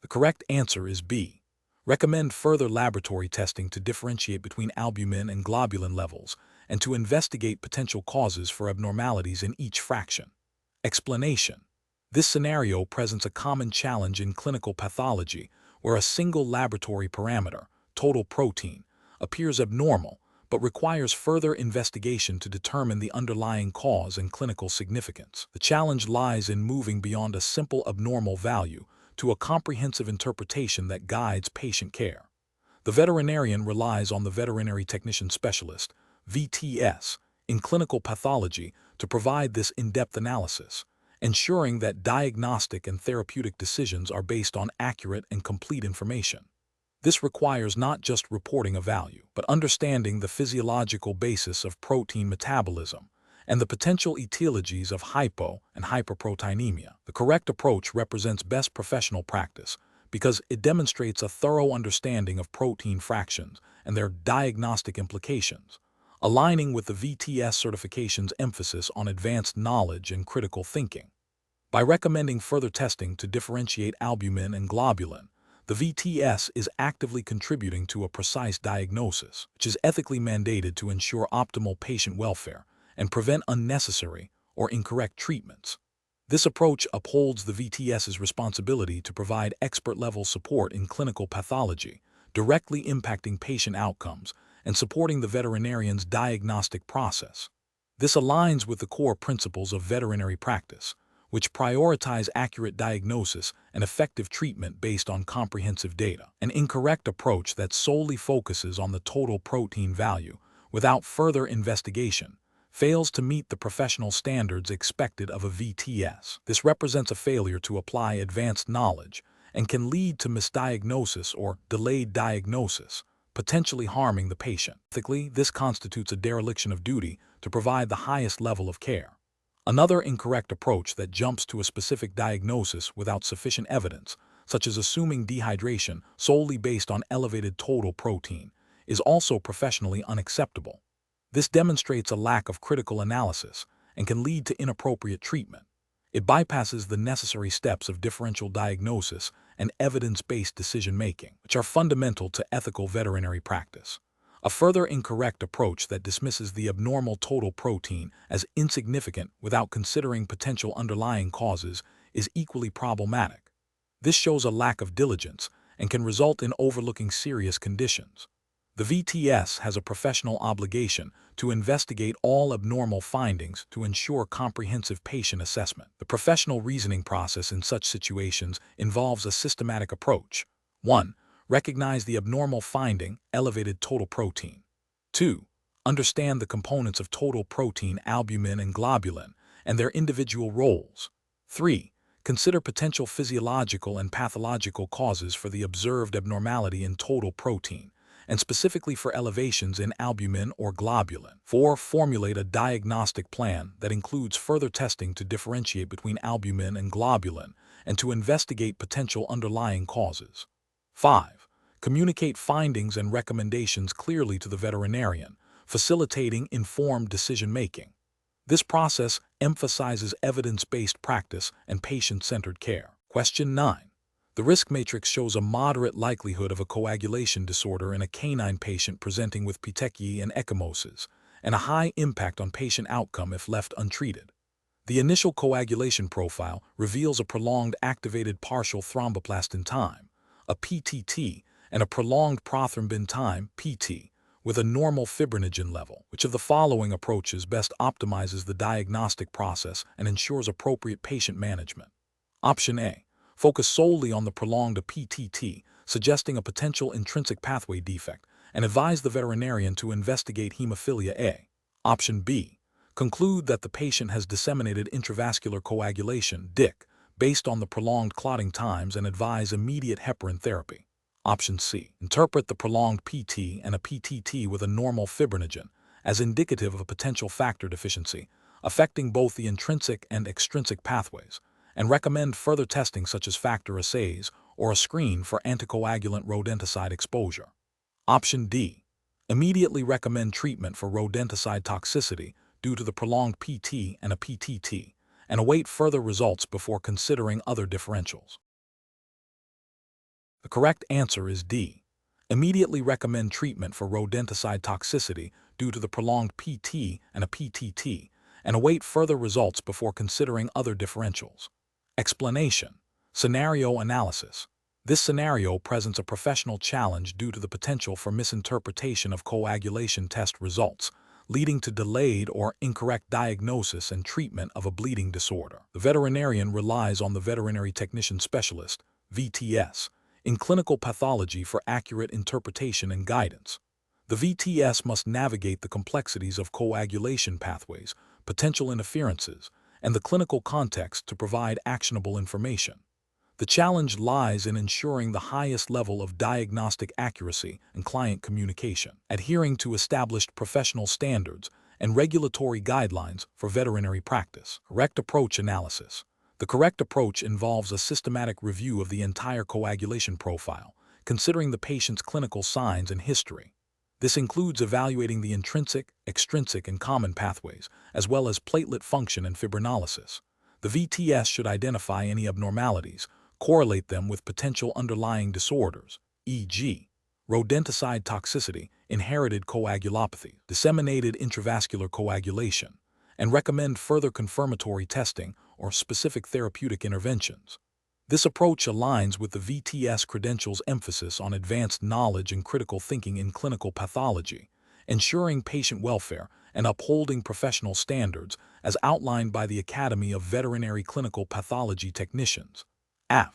The correct answer is B. Recommend further laboratory testing to differentiate between albumin and globulin levels and to investigate potential causes for abnormalities in each fraction. Explanation. This scenario presents a common challenge in clinical pathology where a single laboratory parameter, total protein, appears abnormal but requires further investigation to determine the underlying cause and clinical significance. The challenge lies in moving beyond a simple abnormal value to a comprehensive interpretation that guides patient care. The veterinarian relies on the veterinary technician specialist, VTS, in clinical pathology to provide this in-depth analysis, ensuring that diagnostic and therapeutic decisions are based on accurate and complete information. This requires not just reporting a value, but understanding the physiological basis of protein metabolism and the potential etiologies of hypo and hyperproteinemia. The correct approach represents best professional practice because it demonstrates a thorough understanding of protein fractions and their diagnostic implications, aligning with the VTS certification's emphasis on advanced knowledge and critical thinking. By recommending further testing to differentiate albumin and globulin, the VTS is actively contributing to a precise diagnosis, which is ethically mandated to ensure optimal patient welfare and prevent unnecessary or incorrect treatments. This approach upholds the VTS's responsibility to provide expert-level support in clinical pathology, directly impacting patient outcomes and supporting the veterinarian's diagnostic process. This aligns with the core principles of veterinary practice, which prioritize accurate diagnosis and effective treatment based on comprehensive data. An incorrect approach that solely focuses on the total protein value without further investigation fails to meet the professional standards expected of a VTS. This represents a failure to apply advanced knowledge and can lead to misdiagnosis or delayed diagnosis, potentially harming the patient. Ethically, this constitutes a dereliction of duty to provide the highest level of care. Another incorrect approach that jumps to a specific diagnosis without sufficient evidence, such as assuming dehydration solely based on elevated total protein, is also professionally unacceptable. This demonstrates a lack of critical analysis and can lead to inappropriate treatment. It bypasses the necessary steps of differential diagnosis and evidence-based decision-making, which are fundamental to ethical veterinary practice. A further incorrect approach that dismisses the abnormal total protein as insignificant without considering potential underlying causes is equally problematic. This shows a lack of diligence and can result in overlooking serious conditions. The VTS has a professional obligation to investigate all abnormal findings to ensure comprehensive patient assessment. The professional reasoning process in such situations involves a systematic approach. 1. Recognize the abnormal finding, elevated total protein. 2. Understand the components of total protein, albumin and globulin, and their individual roles. 3. Consider potential physiological and pathological causes for the observed abnormality in total protein, and specifically for elevations in albumin or globulin. 4. Formulate a diagnostic plan that includes further testing to differentiate between albumin and globulin and to investigate potential underlying causes. 5. Communicate findings and recommendations clearly to the veterinarian, facilitating informed decision-making. This process emphasizes evidence-based practice and patient-centered care. Question 9. The risk matrix shows a moderate likelihood of a coagulation disorder in a canine patient presenting with petechiae and ecchymosis, and a high impact on patient outcome if left untreated. The initial coagulation profile reveals a prolonged activated partial thromboplastin time, a PTT, and a prolonged prothrombin time, PT, with a normal fibrinogen level. Which of the following approaches best optimizes the diagnostic process and ensures appropriate patient management? Option A. Focus solely on the prolonged PTT, suggesting a potential intrinsic pathway defect, and advise the veterinarian to investigate hemophilia A. Option B. Conclude that the patient has disseminated intravascular coagulation, DIC, based on the prolonged clotting times and advise immediate heparin therapy. Option C. Interpret the prolonged PT and a PTT with a normal fibrinogen as indicative of a potential factor deficiency, affecting both the intrinsic and extrinsic pathways, and recommend further testing such as factor assays or a screen for anticoagulant rodenticide exposure. Option D. Immediately recommend treatment for rodenticide toxicity due to the prolonged PT and a PTT, and await further results before considering other differentials. The correct answer is D. Immediately recommend treatment for rodenticide toxicity due to the prolonged PT and a PTT, and await further results before considering other differentials. Explanation. Scenario analysis. This scenario presents a professional challenge due to the potential for misinterpretation of coagulation test results, leading to delayed or incorrect diagnosis and treatment of a bleeding disorder. The veterinarian relies on the veterinary technician specialist, VTS, in clinical pathology for accurate interpretation and guidance. The VTS must navigate the complexities of coagulation pathways, potential interferences, and the clinical context to provide actionable information. The challenge lies in ensuring the highest level of diagnostic accuracy and client communication, adhering to established professional standards and regulatory guidelines for veterinary practice. Correct approach analysis. The correct approach involves a systematic review of the entire coagulation profile, considering the patient's clinical signs and history. This includes evaluating the intrinsic, extrinsic, and common pathways, as well as platelet function and fibrinolysis. The VTS should identify any abnormalities, correlate them with potential underlying disorders, e.g., rodenticide toxicity, inherited coagulopathy, disseminated intravascular coagulation, and recommend further confirmatory testing or specific therapeutic interventions. This approach aligns with the VTS credential's emphasis on advanced knowledge and critical thinking in clinical pathology, ensuring patient welfare and upholding professional standards as outlined by the Academy of Veterinary Clinical Pathology Technicians, AVT,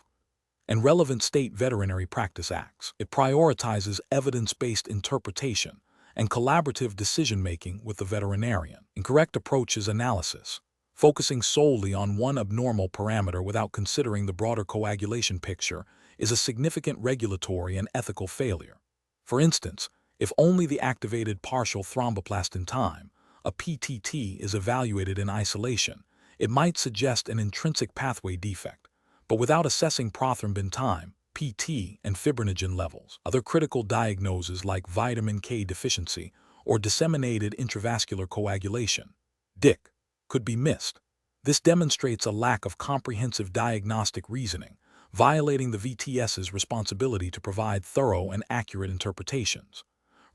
and relevant state veterinary practice acts. It prioritizes evidence-based interpretation and collaborative decision-making with the veterinarian. Incorrect approach is analysis. Focusing solely on one abnormal parameter without considering the broader coagulation picture is a significant regulatory and ethical failure. For instance, if only the activated partial thromboplastin time, a PTT, is evaluated in isolation, it might suggest an intrinsic pathway defect, but without assessing prothrombin time, PT, and fibrinogen levels, other critical diagnoses like vitamin K deficiency or disseminated intravascular coagulation, DIC, could be missed. This demonstrates a lack of comprehensive diagnostic reasoning, violating the VTS's responsibility to provide thorough and accurate interpretations.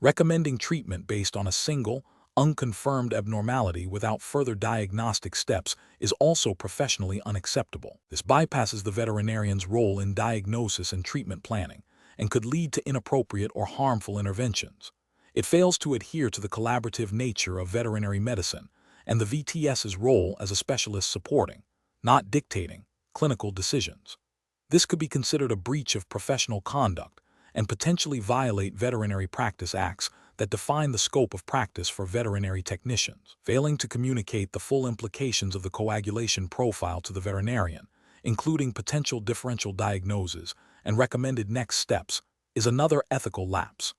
Recommending treatment based on a single, unconfirmed abnormality without further diagnostic steps is also professionally unacceptable. This bypasses the veterinarian's role in diagnosis and treatment planning and could lead to inappropriate or harmful interventions. It fails to adhere to the collaborative nature of veterinary medicine and the VTS's role as a specialist supporting, not dictating, clinical decisions. This could be considered a breach of professional conduct and potentially violate veterinary practice acts that define the scope of practice for veterinary technicians. Failing to communicate the full implications of the coagulation profile to the veterinarian, including potential differential diagnoses and recommended next steps, is another ethical lapse.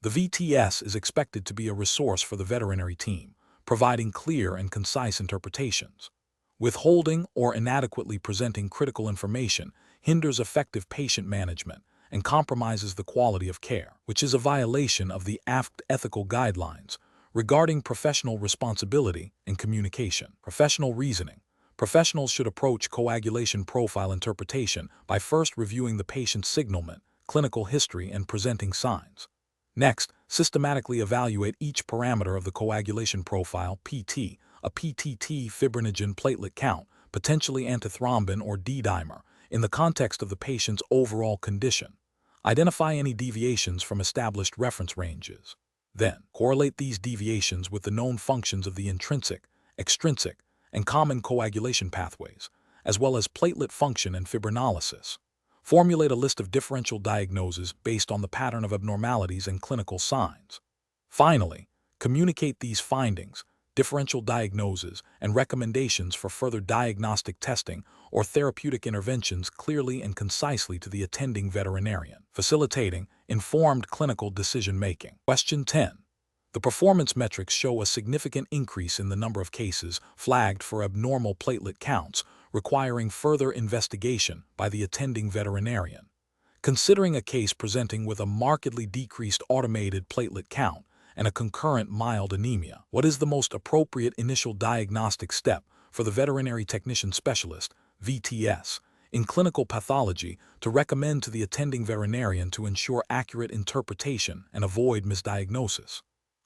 The VTS is expected to be a resource for the veterinary team, providing clear and concise interpretations. Withholding or inadequately presenting critical information hinders effective patient management and compromises the quality of care, which is a violation of the AFT ethical guidelines regarding professional responsibility and communication. Professional reasoning. Professionals should approach coagulation profile interpretation by first reviewing the patient's signalment, clinical history, and presenting signs. Next, systematically evaluate each parameter of the coagulation profile, PT, a PTT, fibrinogen, platelet count, potentially antithrombin or D-dimer, in the context of the patient's overall condition. Identify any deviations from established reference ranges. Then, correlate these deviations with the known functions of the intrinsic, extrinsic, and common coagulation pathways, as well as platelet function and fibrinolysis. Formulate a list of differential diagnoses based on the pattern of abnormalities and clinical signs. Finally, communicate these findings, differential diagnoses, and recommendations for further diagnostic testing or therapeutic interventions clearly and concisely to the attending veterinarian, facilitating informed clinical decision-making. Question 10. The performance metrics show a significant increase in the number of cases flagged for abnormal platelet counts, requiring further investigation by the attending veterinarian. Considering a case presenting with a markedly decreased automated platelet count and a concurrent mild anemia, what is the most appropriate initial diagnostic step for the veterinary technician specialist, VTS, in clinical pathology to recommend to the attending veterinarian to ensure accurate interpretation and avoid misdiagnosis?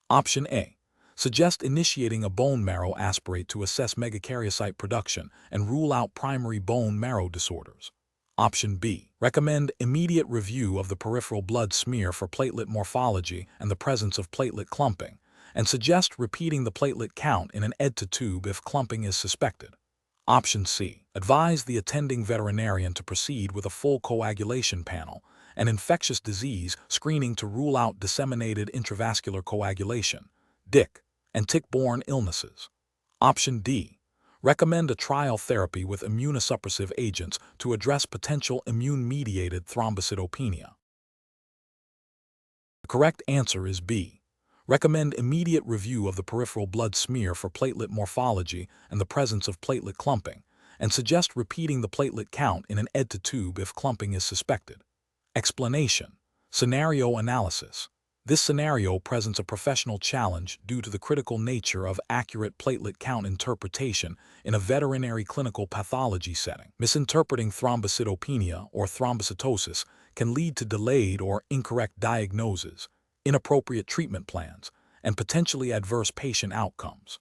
Option A. Suggest initiating a bone marrow aspirate to assess megakaryocyte production and rule out primary bone marrow disorders. Option B. Recommend immediate review of the peripheral blood smear for platelet morphology and the presence of platelet clumping, and suggest repeating the platelet count in an ED-to-tube if clumping is suspected. Option C. Advise the attending veterinarian to proceed with a full coagulation panel and infectious disease screening to rule out disseminated intravascular coagulation, DIC, and tick-borne illnesses. Option D. Recommend a trial therapy with immunosuppressive agents to address potential immune-mediated thrombocytopenia. The correct answer is B. Recommend immediate review of the peripheral blood smear for platelet morphology and the presence of platelet clumping, and suggest repeating the platelet count in an ED-to-tube if clumping is suspected. Explanation. Scenario analysis. This scenario presents a professional challenge due to the critical nature of accurate platelet count interpretation in a veterinary clinical pathology setting. Misinterpreting thrombocytopenia or thrombocytosis can lead to delayed or incorrect diagnoses, inappropriate treatment plans, and potentially adverse patient outcomes.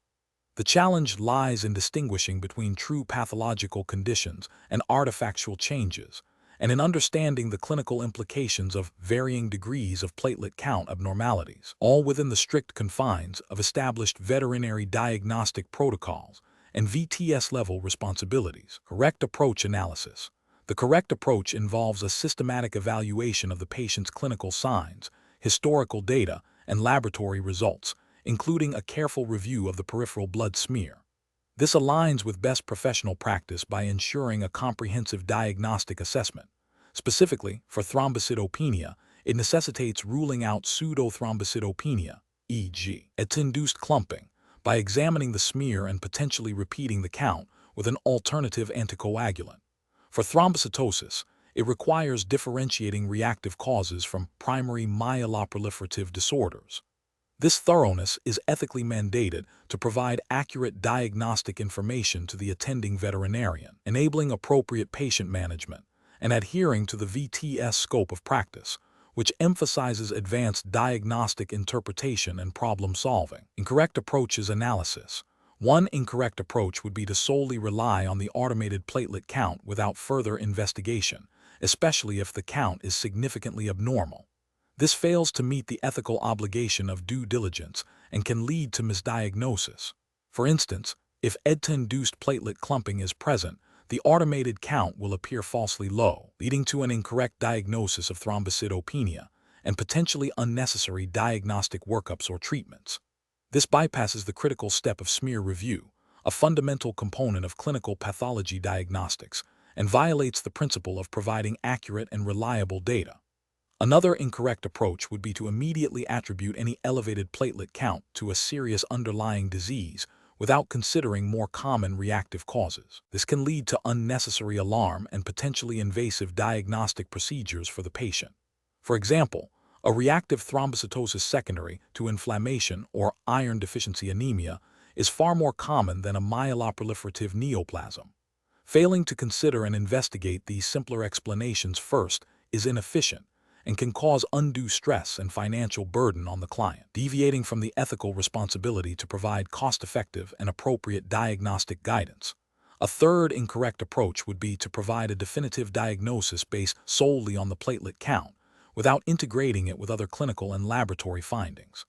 The challenge lies in distinguishing between true pathological conditions and artifactual changes, and in understanding the clinical implications of varying degrees of platelet count abnormalities, all within the strict confines of established veterinary diagnostic protocols and VTS-level responsibilities. Correct approach analysis. The correct approach involves a systematic evaluation of the patient's clinical signs, historical data, and laboratory results, including a careful review of the peripheral blood smear. This aligns with best professional practice by ensuring a comprehensive diagnostic assessment. Specifically, for thrombocytopenia, it necessitates ruling out pseudothrombocytopenia, e.g., ED-induced clumping, by examining the smear and potentially repeating the count with an alternative anticoagulant. For thrombocytosis, it requires differentiating reactive causes from primary myeloproliferative disorders. This thoroughness is ethically mandated to provide accurate diagnostic information to the attending veterinarian, enabling appropriate patient management, and adhering to the VTS scope of practice, which emphasizes advanced diagnostic interpretation and problem-solving. Incorrect approaches analysis. One incorrect approach would be to solely rely on the automated platelet count without further investigation, especially if the count is significantly abnormal. This fails to meet the ethical obligation of due diligence and can lead to misdiagnosis. For instance, if ED-induced platelet clumping is present, the automated count will appear falsely low, leading to an incorrect diagnosis of thrombocytopenia and potentially unnecessary diagnostic workups or treatments. This bypasses the critical step of smear review, a fundamental component of clinical pathology diagnostics, and violates the principle of providing accurate and reliable data. Another incorrect approach would be to immediately attribute any elevated platelet count to a serious underlying disease without considering more common reactive causes. This can lead to unnecessary alarm and potentially invasive diagnostic procedures for the patient. For example, a reactive thrombocytosis secondary to inflammation or iron deficiency anemia is far more common than a myeloproliferative neoplasm. Failing to consider and investigate these simpler explanations first is inefficient and can cause undue stress and financial burden on the client, deviating from the ethical responsibility to provide cost-effective and appropriate diagnostic guidance. A third incorrect approach would be to provide a definitive diagnosis based solely on the platelet count, without integrating it with other clinical and laboratory findings.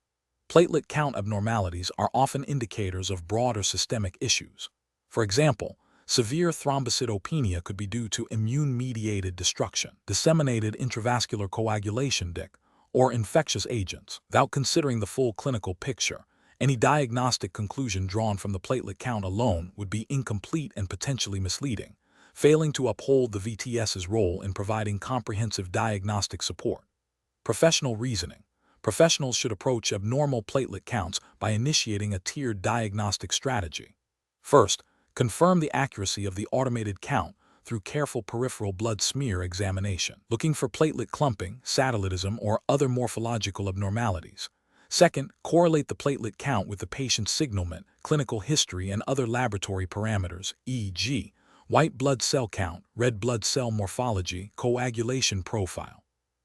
Platelet count abnormalities are often indicators of broader systemic issues. For example, severe thrombocytopenia could be due to immune-mediated destruction, disseminated intravascular coagulation (DIC), or infectious agents. Without considering the full clinical picture, any diagnostic conclusion drawn from the platelet count alone would be incomplete and potentially misleading, failing to uphold the VTS's role in providing comprehensive diagnostic support. Professional reasoning. Professionals should approach abnormal platelet counts by initiating a tiered diagnostic strategy. First, confirm the accuracy of the automated count through careful peripheral blood smear examination, looking for platelet clumping, satellitism, or other morphological abnormalities. Second, correlate the platelet count with the patient's signalment, clinical history, and other laboratory parameters, e.g., white blood cell count, red blood cell morphology, coagulation profile.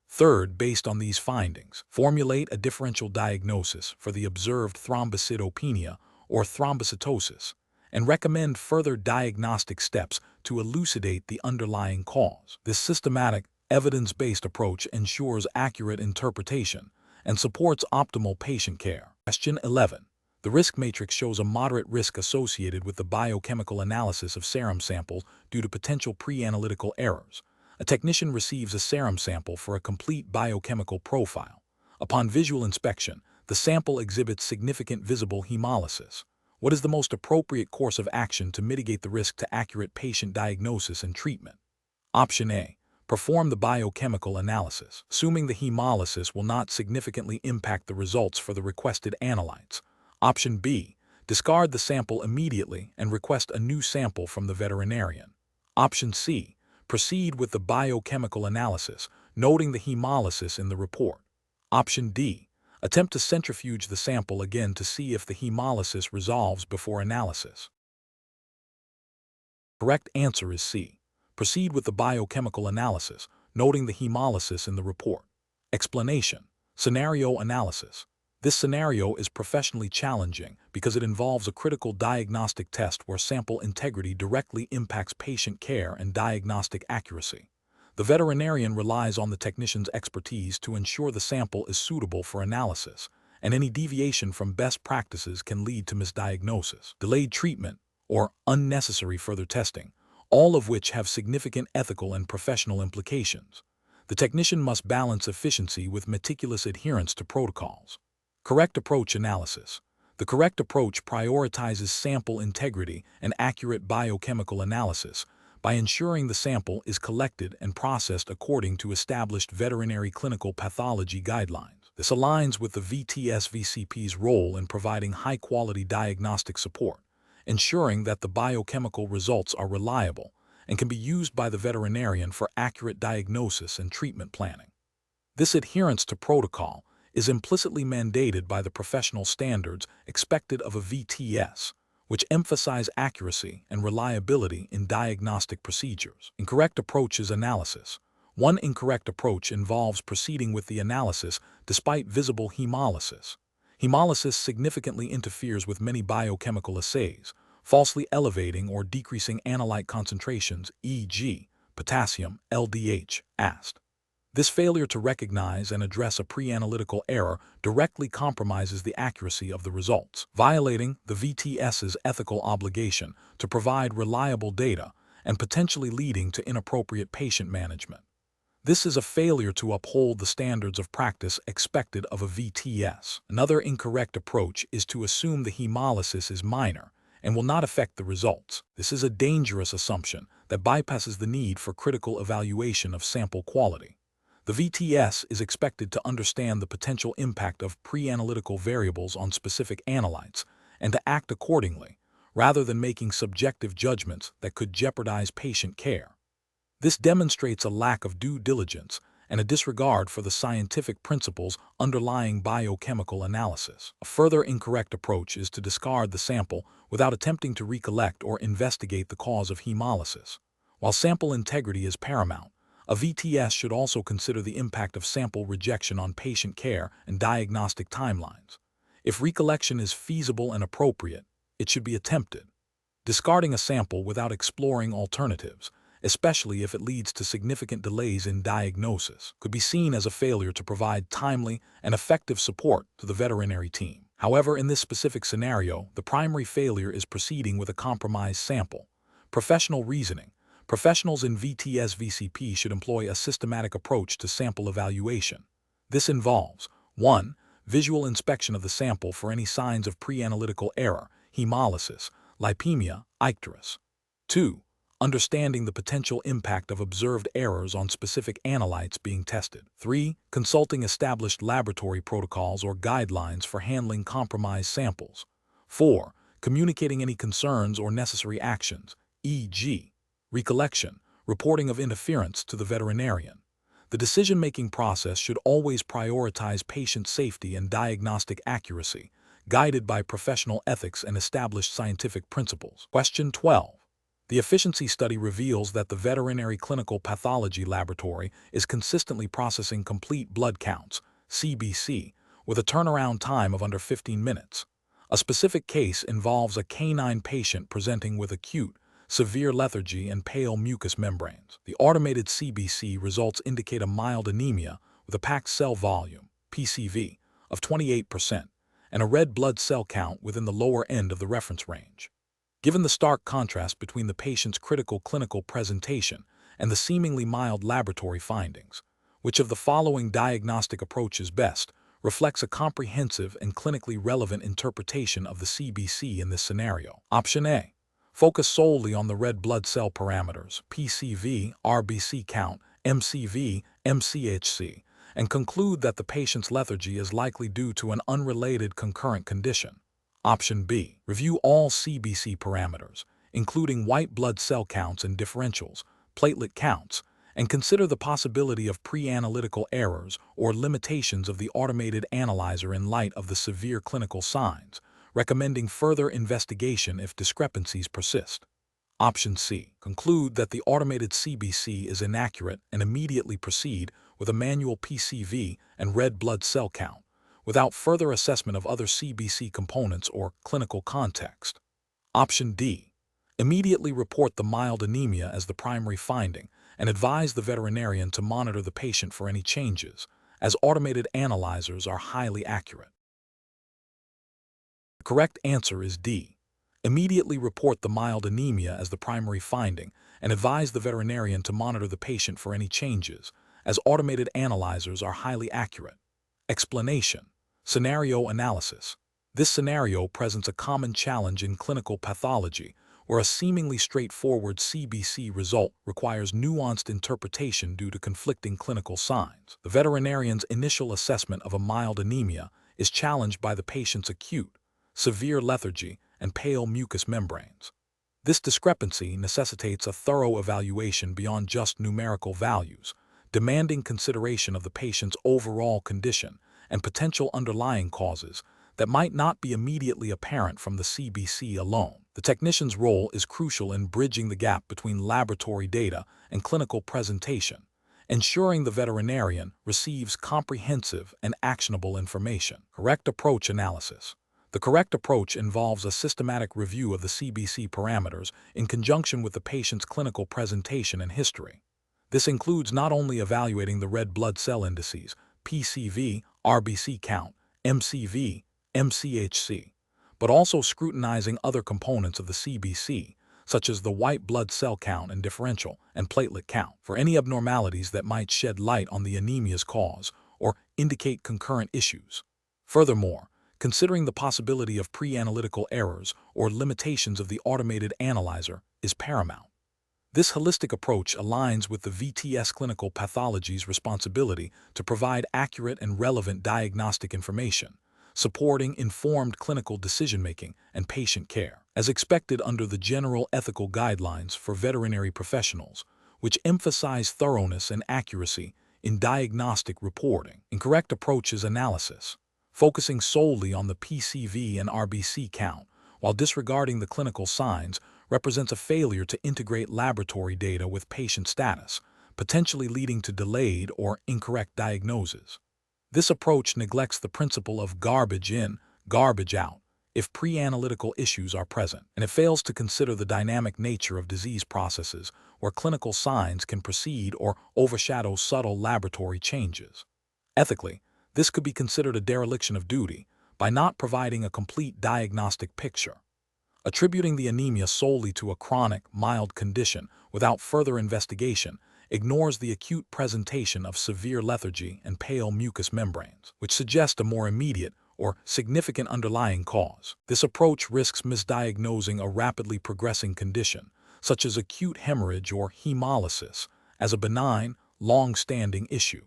Third, based on these findings, formulate a differential diagnosis for the observed thrombocytopenia or thrombocytosis, and recommend further diagnostic steps to elucidate the underlying cause. This systematic, evidence-based approach ensures accurate interpretation and supports optimal patient care. Question 11. The risk matrix shows a moderate risk associated with the biochemical analysis of serum samples due to potential pre-analytical errors. A technician receives a serum sample for a complete biochemical profile. Upon visual inspection, the sample exhibits significant visible hemolysis. What is the most appropriate course of action to mitigate the risk to accurate patient diagnosis and treatment? Option A. Perform the biochemical analysis, assuming the hemolysis will not significantly impact the results for the requested analytes. Option B. Discard the sample immediately and request a new sample from the veterinarian. Option C. Proceed with the biochemical analysis, noting the hemolysis in the report. Option D. Attempt to centrifuge the sample again to see if the hemolysis resolves before analysis. Correct answer is C. Proceed with the biochemical analysis, noting the hemolysis in the report. Explanation. Scenario analysis. This scenario is professionally challenging because it involves a critical diagnostic test where sample integrity directly impacts patient care and diagnostic accuracy. The veterinarian relies on the technician's expertise to ensure the sample is suitable for analysis, and any deviation from best practices can lead to misdiagnosis, delayed treatment, or unnecessary further testing, all of which have significant ethical and professional implications. The technician must balance efficiency with meticulous adherence to protocols. Correct approach analysis. The correct approach prioritizes sample integrity and accurate biochemical analysis by ensuring the sample is collected and processed according to established veterinary clinical pathology guidelines. This aligns with the VTS VCP's role in providing high-quality diagnostic support, ensuring that the biochemical results are reliable and can be used by the veterinarian for accurate diagnosis and treatment planning. This adherence to protocol is implicitly mandated by the professional standards expected of a VTS, which emphasize accuracy and reliability in diagnostic procedures. Incorrect approaches analysis. One incorrect approach involves proceeding with the analysis despite visible hemolysis. Hemolysis significantly interferes with many biochemical assays, falsely elevating or decreasing analyte concentrations, e.g., potassium, LDH, AST. This failure to recognize and address a pre-analytical error directly compromises the accuracy of the results, violating the VTS's ethical obligation to provide reliable data and potentially leading to inappropriate patient management. This is a failure to uphold the standards of practice expected of a VTS. Another incorrect approach is to assume the hemolysis is minor and will not affect the results. This is a dangerous assumption that bypasses the need for critical evaluation of sample quality. The VTS is expected to understand the potential impact of pre-analytical variables on specific analytes and to act accordingly, rather than making subjective judgments that could jeopardize patient care. This demonstrates a lack of due diligence and a disregard for the scientific principles underlying biochemical analysis. A further incorrect approach is to discard the sample without attempting to recollect or investigate the cause of hemolysis. While sample integrity is paramount, a VTS should also consider the impact of sample rejection on patient care and diagnostic timelines. If recollection is feasible and appropriate, it should be attempted. Discarding a sample without exploring alternatives, especially if it leads to significant delays in diagnosis, could be seen as a failure to provide timely and effective support to the veterinary team. However, in this specific scenario, the primary failure is proceeding with a compromised sample. Professional reasoning. Professionals in VTS VCP should employ a systematic approach to sample evaluation. This involves 1. Visual inspection of the sample for any signs of pre-analytical error, hemolysis, lipemia, icterus. 2. Understanding the potential impact of observed errors on specific analytes being tested. 3. Consulting established laboratory protocols or guidelines for handling compromised samples. 4. Communicating any concerns or necessary actions, e.g., recollection, reporting of interference to the veterinarian. The decision-making process should always prioritize patient safety and diagnostic accuracy, guided by professional ethics and established scientific principles. Question 12. The efficiency study reveals that the Veterinary Clinical Pathology Laboratory is consistently processing complete blood counts, CBC, with a turnaround time of under 15 minutes. A specific case involves a canine patient presenting with acute, severe lethargy and pale mucous membranes. The automated CBC results indicate a mild anemia with a packed cell volume, PCV, of 28% and a red blood cell count within the lower end of the reference range. Given the stark contrast between the patient's critical clinical presentation and the seemingly mild laboratory findings, which of the following diagnostic approaches best reflects a comprehensive and clinically relevant interpretation of the CBC in this scenario? Option A. Focus solely on the red blood cell parameters, PCV, RBC count, MCV, MCHC, and conclude that the patient's lethargy is likely due to an unrelated concurrent condition. Option B. Review all CBC parameters, including white blood cell counts and differentials, platelet counts, and consider the possibility of pre-analytical errors or limitations of the automated analyzer in light of the severe clinical signs, recommending further investigation if discrepancies persist. Option C. Conclude that the automated CBC is inaccurate and immediately proceed with a manual PCV and red blood cell count, without further assessment of other CBC components or clinical context. Option D. Immediately report the mild anemia as the primary finding and advise the veterinarian to monitor the patient for any changes, as automated analyzers are highly accurate. The correct answer is D. Immediately report the mild anemia as the primary finding and advise the veterinarian to monitor the patient for any changes, as automated analyzers are highly accurate. Explanation. Scenario analysis. This scenario presents a common challenge in clinical pathology, where a seemingly straightforward CBC result requires nuanced interpretation due to conflicting clinical signs. The veterinarian's initial assessment of a mild anemia is challenged by the patient's acute, severe lethargy, and pale mucous membranes. This discrepancy necessitates a thorough evaluation beyond just numerical values, demanding consideration of the patient's overall condition and potential underlying causes that might not be immediately apparent from the CBC alone. The technician's role is crucial in bridging the gap between laboratory data and clinical presentation, ensuring the veterinarian receives comprehensive and actionable information. Correct approach analysis. The correct approach involves a systematic review of the CBC parameters in conjunction with the patient's clinical presentation and history. This includes not only evaluating the red blood cell indices, PCV, RBC count, MCV, MCHC, but also scrutinizing other components of the CBC, such as the white blood cell count and differential and platelet count, for any abnormalities that might shed light on the anemia's cause or indicate concurrent issues. Furthermore, considering the possibility of pre-analytical errors or limitations of the automated analyzer is paramount. This holistic approach aligns with the VTS clinical pathology's responsibility to provide accurate and relevant diagnostic information, supporting informed clinical decision-making and patient care, as expected under the general ethical guidelines for veterinary professionals, which emphasize thoroughness and accuracy in diagnostic reporting. Incorrect approach is analysis, focusing solely on the PCV and RBC count, while disregarding the clinical signs, represents a failure to integrate laboratory data with patient status, potentially leading to delayed or incorrect diagnoses. This approach neglects the principle of garbage in, garbage out, if pre-analytical issues are present, and it fails to consider the dynamic nature of disease processes where clinical signs can precede or overshadow subtle laboratory changes. Ethically, this could be considered a dereliction of duty by not providing a complete diagnostic picture. Attributing the anemia solely to a chronic, mild condition without further investigation ignores the acute presentation of severe lethargy and pale mucous membranes, which suggest a more immediate or significant underlying cause. This approach risks misdiagnosing a rapidly progressing condition, such as acute hemorrhage or hemolysis, as a benign, long-standing issue.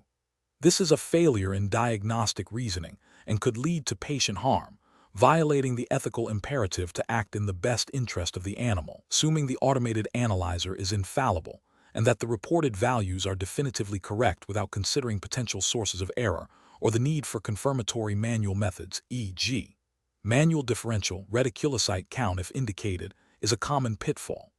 This is a failure in diagnostic reasoning and could lead to patient harm, violating the ethical imperative to act in the best interest of the animal. Assuming the automated analyzer is infallible and that the reported values are definitively correct without considering potential sources of error or the need for confirmatory manual methods, e.g., manual differential reticulocyte count if indicated, is a common pitfall.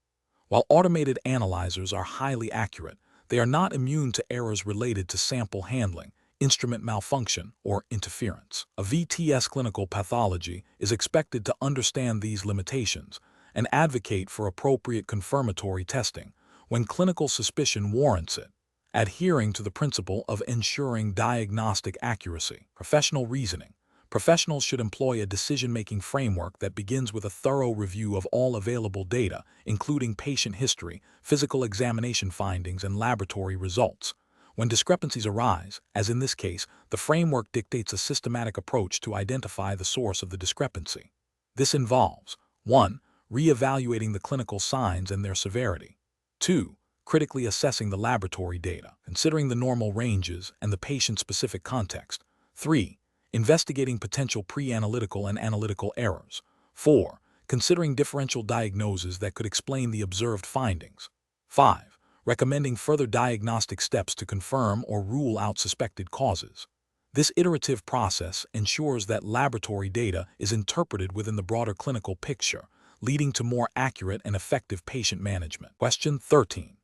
While automated analyzers are highly accurate, they are not immune to errors related to sample handling, instrument malfunction, or interference. A VTS clinical pathology is expected to understand these limitations and advocate for appropriate confirmatory testing when clinical suspicion warrants it, adhering to the principle of ensuring diagnostic accuracy. Professional reasoning. Professionals should employ a decision-making framework that begins with a thorough review of all available data, including patient history, physical examination findings, and laboratory results. When discrepancies arise, as in this case, the framework dictates a systematic approach to identify the source of the discrepancy. This involves 1. Re-evaluating the clinical signs and their severity. 2. Critically assessing the laboratory data, considering the normal ranges and the patient-specific context. 3. Investigating potential pre-analytical and analytical errors. 4. Considering differential diagnoses that could explain the observed findings. 5. Recommending further diagnostic steps to confirm or rule out suspected causes. This iterative process ensures that laboratory data is interpreted within the broader clinical picture, leading to more accurate and effective patient management. Question 13.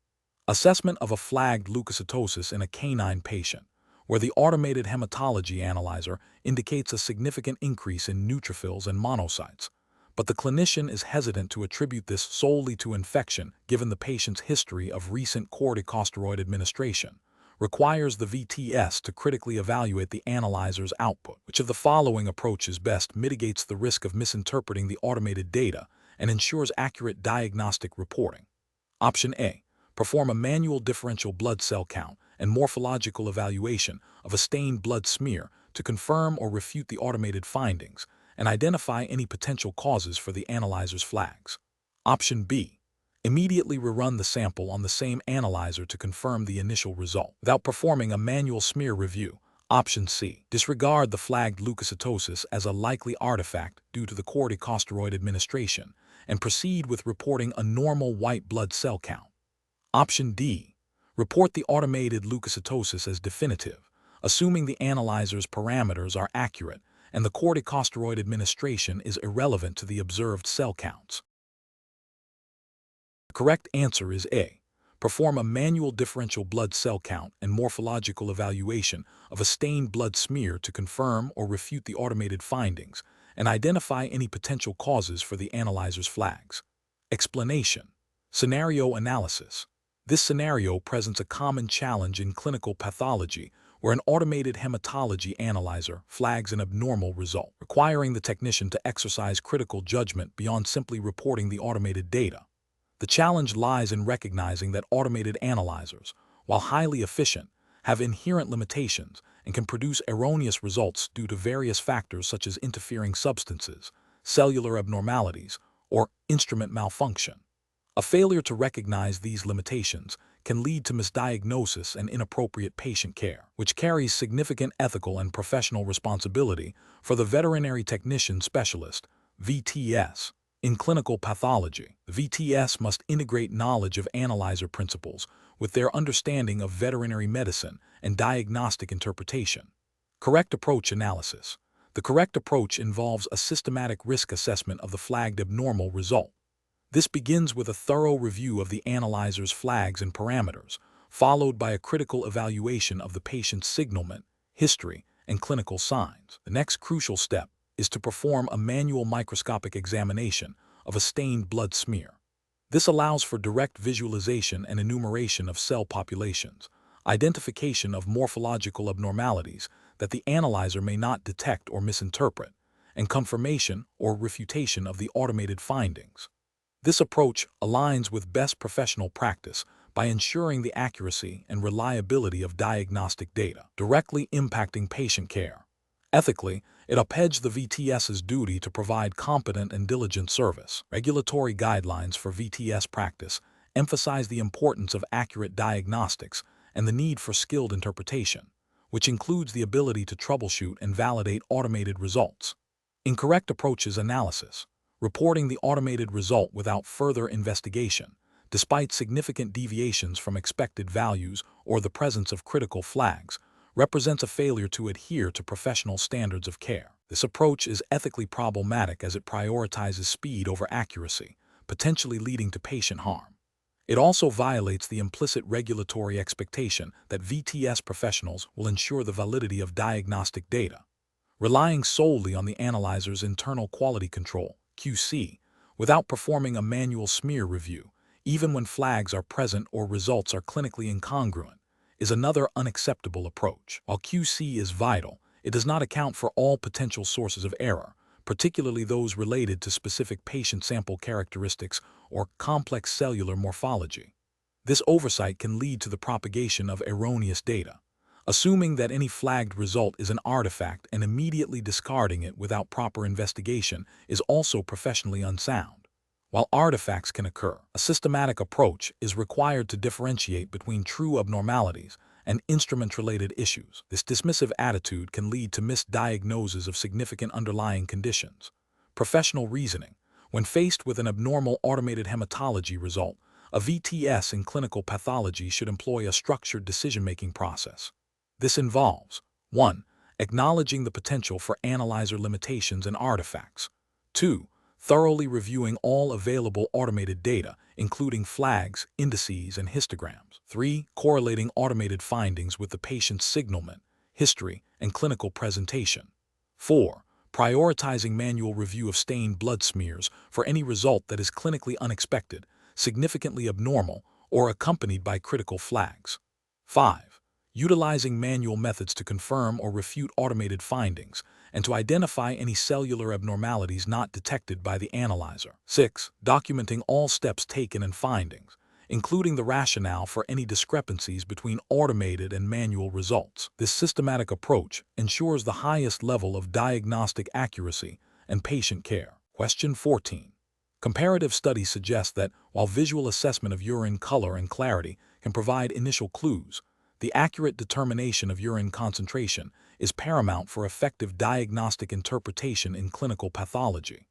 Assessment of a flagged leukocytosis in a canine patient, where the automated hematology analyzer indicates a significant increase in neutrophils and monocytes, but the clinician is hesitant to attribute this solely to infection given the patient's history of recent corticosteroid administration, requires the VTS to critically evaluate the analyzer's output. Which of the following approaches best mitigates the risk of misinterpreting the automated data and ensures accurate diagnostic reporting? Option A. Perform a manual differential blood cell count and morphological evaluation of a stained blood smear to confirm or refute the automated findings and identify any potential causes for the analyzer's flags. Option B. Immediately rerun the sample on the same analyzer to confirm the initial result without performing a manual smear review. Option C. Disregard the flagged leukocytosis as a likely artifact due to the corticosteroid administration and proceed with reporting a normal white blood cell count. Option D. Report the automated leukocytosis as definitive, assuming the analyzer's parameters are accurate and the corticosteroid administration is irrelevant to the observed cell counts. The correct answer is A. Perform a manual differential blood cell count and morphological evaluation of a stained blood smear to confirm or refute the automated findings and identify any potential causes for the analyzer's flags. Explanation. Scenario analysis. This scenario presents a common challenge in clinical pathology where an automated hematology analyzer flags an abnormal result, requiring the technician to exercise critical judgment beyond simply reporting the automated data. The challenge lies in recognizing that automated analyzers, while highly efficient, have inherent limitations and can produce erroneous results due to various factors such as interfering substances, cellular abnormalities, or instrument malfunction. A failure to recognize these limitations can lead to misdiagnosis and inappropriate patient care, which carries significant ethical and professional responsibility for the veterinary technician specialist, VTS. In clinical pathology, the VTS must integrate knowledge of analyzer principles with their understanding of veterinary medicine and diagnostic interpretation. Correct approach analysis. The correct approach involves a systematic risk assessment of the flagged abnormal result. This begins with a thorough review of the analyzer's flags and parameters, followed by a critical evaluation of the patient's signalment, history, and clinical signs. The next crucial step is to perform a manual microscopic examination of a stained blood smear. This allows for direct visualization and enumeration of cell populations, identification of morphological abnormalities that the analyzer may not detect or misinterpret, and confirmation or refutation of the automated findings. This approach aligns with best professional practice by ensuring the accuracy and reliability of diagnostic data, directly impacting patient care. Ethically, it upholds the VTS's duty to provide competent and diligent service. Regulatory guidelines for VTS practice emphasize the importance of accurate diagnostics and the need for skilled interpretation, which includes the ability to troubleshoot and validate automated results. Incorrect approaches analysis, reporting the automated result without further investigation, despite significant deviations from expected values or the presence of critical flags, represents a failure to adhere to professional standards of care. This approach is ethically problematic as it prioritizes speed over accuracy, potentially leading to patient harm. It also violates the implicit regulatory expectation that VTS professionals will ensure the validity of diagnostic data. Relying solely on the analyzer's internal quality control, QC, without performing a manual smear review, even when flags are present or results are clinically incongruent, is another unacceptable approach. While QC is vital, it does not account for all potential sources of error, particularly those related to specific patient sample characteristics or complex cellular morphology. This oversight can lead to the propagation of erroneous data. Assuming that any flagged result is an artifact and immediately discarding it without proper investigation is also professionally unsound. While artifacts can occur, a systematic approach is required to differentiate between true abnormalities and instrument-related issues. This dismissive attitude can lead to misdiagnoses of significant underlying conditions. Professional reasoning: when faced with an abnormal automated hematology result, a VTS in clinical pathology should employ a structured decision-making process. This involves 1. Acknowledging the potential for analyzer limitations and artifacts. 2. Thoroughly reviewing all available automated data, including flags, indices, and histograms. 3. Correlating automated findings with the patient's signalment, history, and clinical presentation. 4. Prioritizing manual review of stained blood smears for any result that is clinically unexpected, significantly abnormal, or accompanied by critical flags. 5. Utilizing manual methods to confirm or refute automated findings and to identify any cellular abnormalities not detected by the analyzer. 6. Documenting all steps taken and findings, including the rationale for any discrepancies between automated and manual results. This systematic approach ensures the highest level of diagnostic accuracy and patient care. Question 14. Comparative studies suggest that while visual assessment of urine color and clarity can provide initial clues, the accurate determination of urine concentration is paramount for effective diagnostic interpretation in clinical pathology.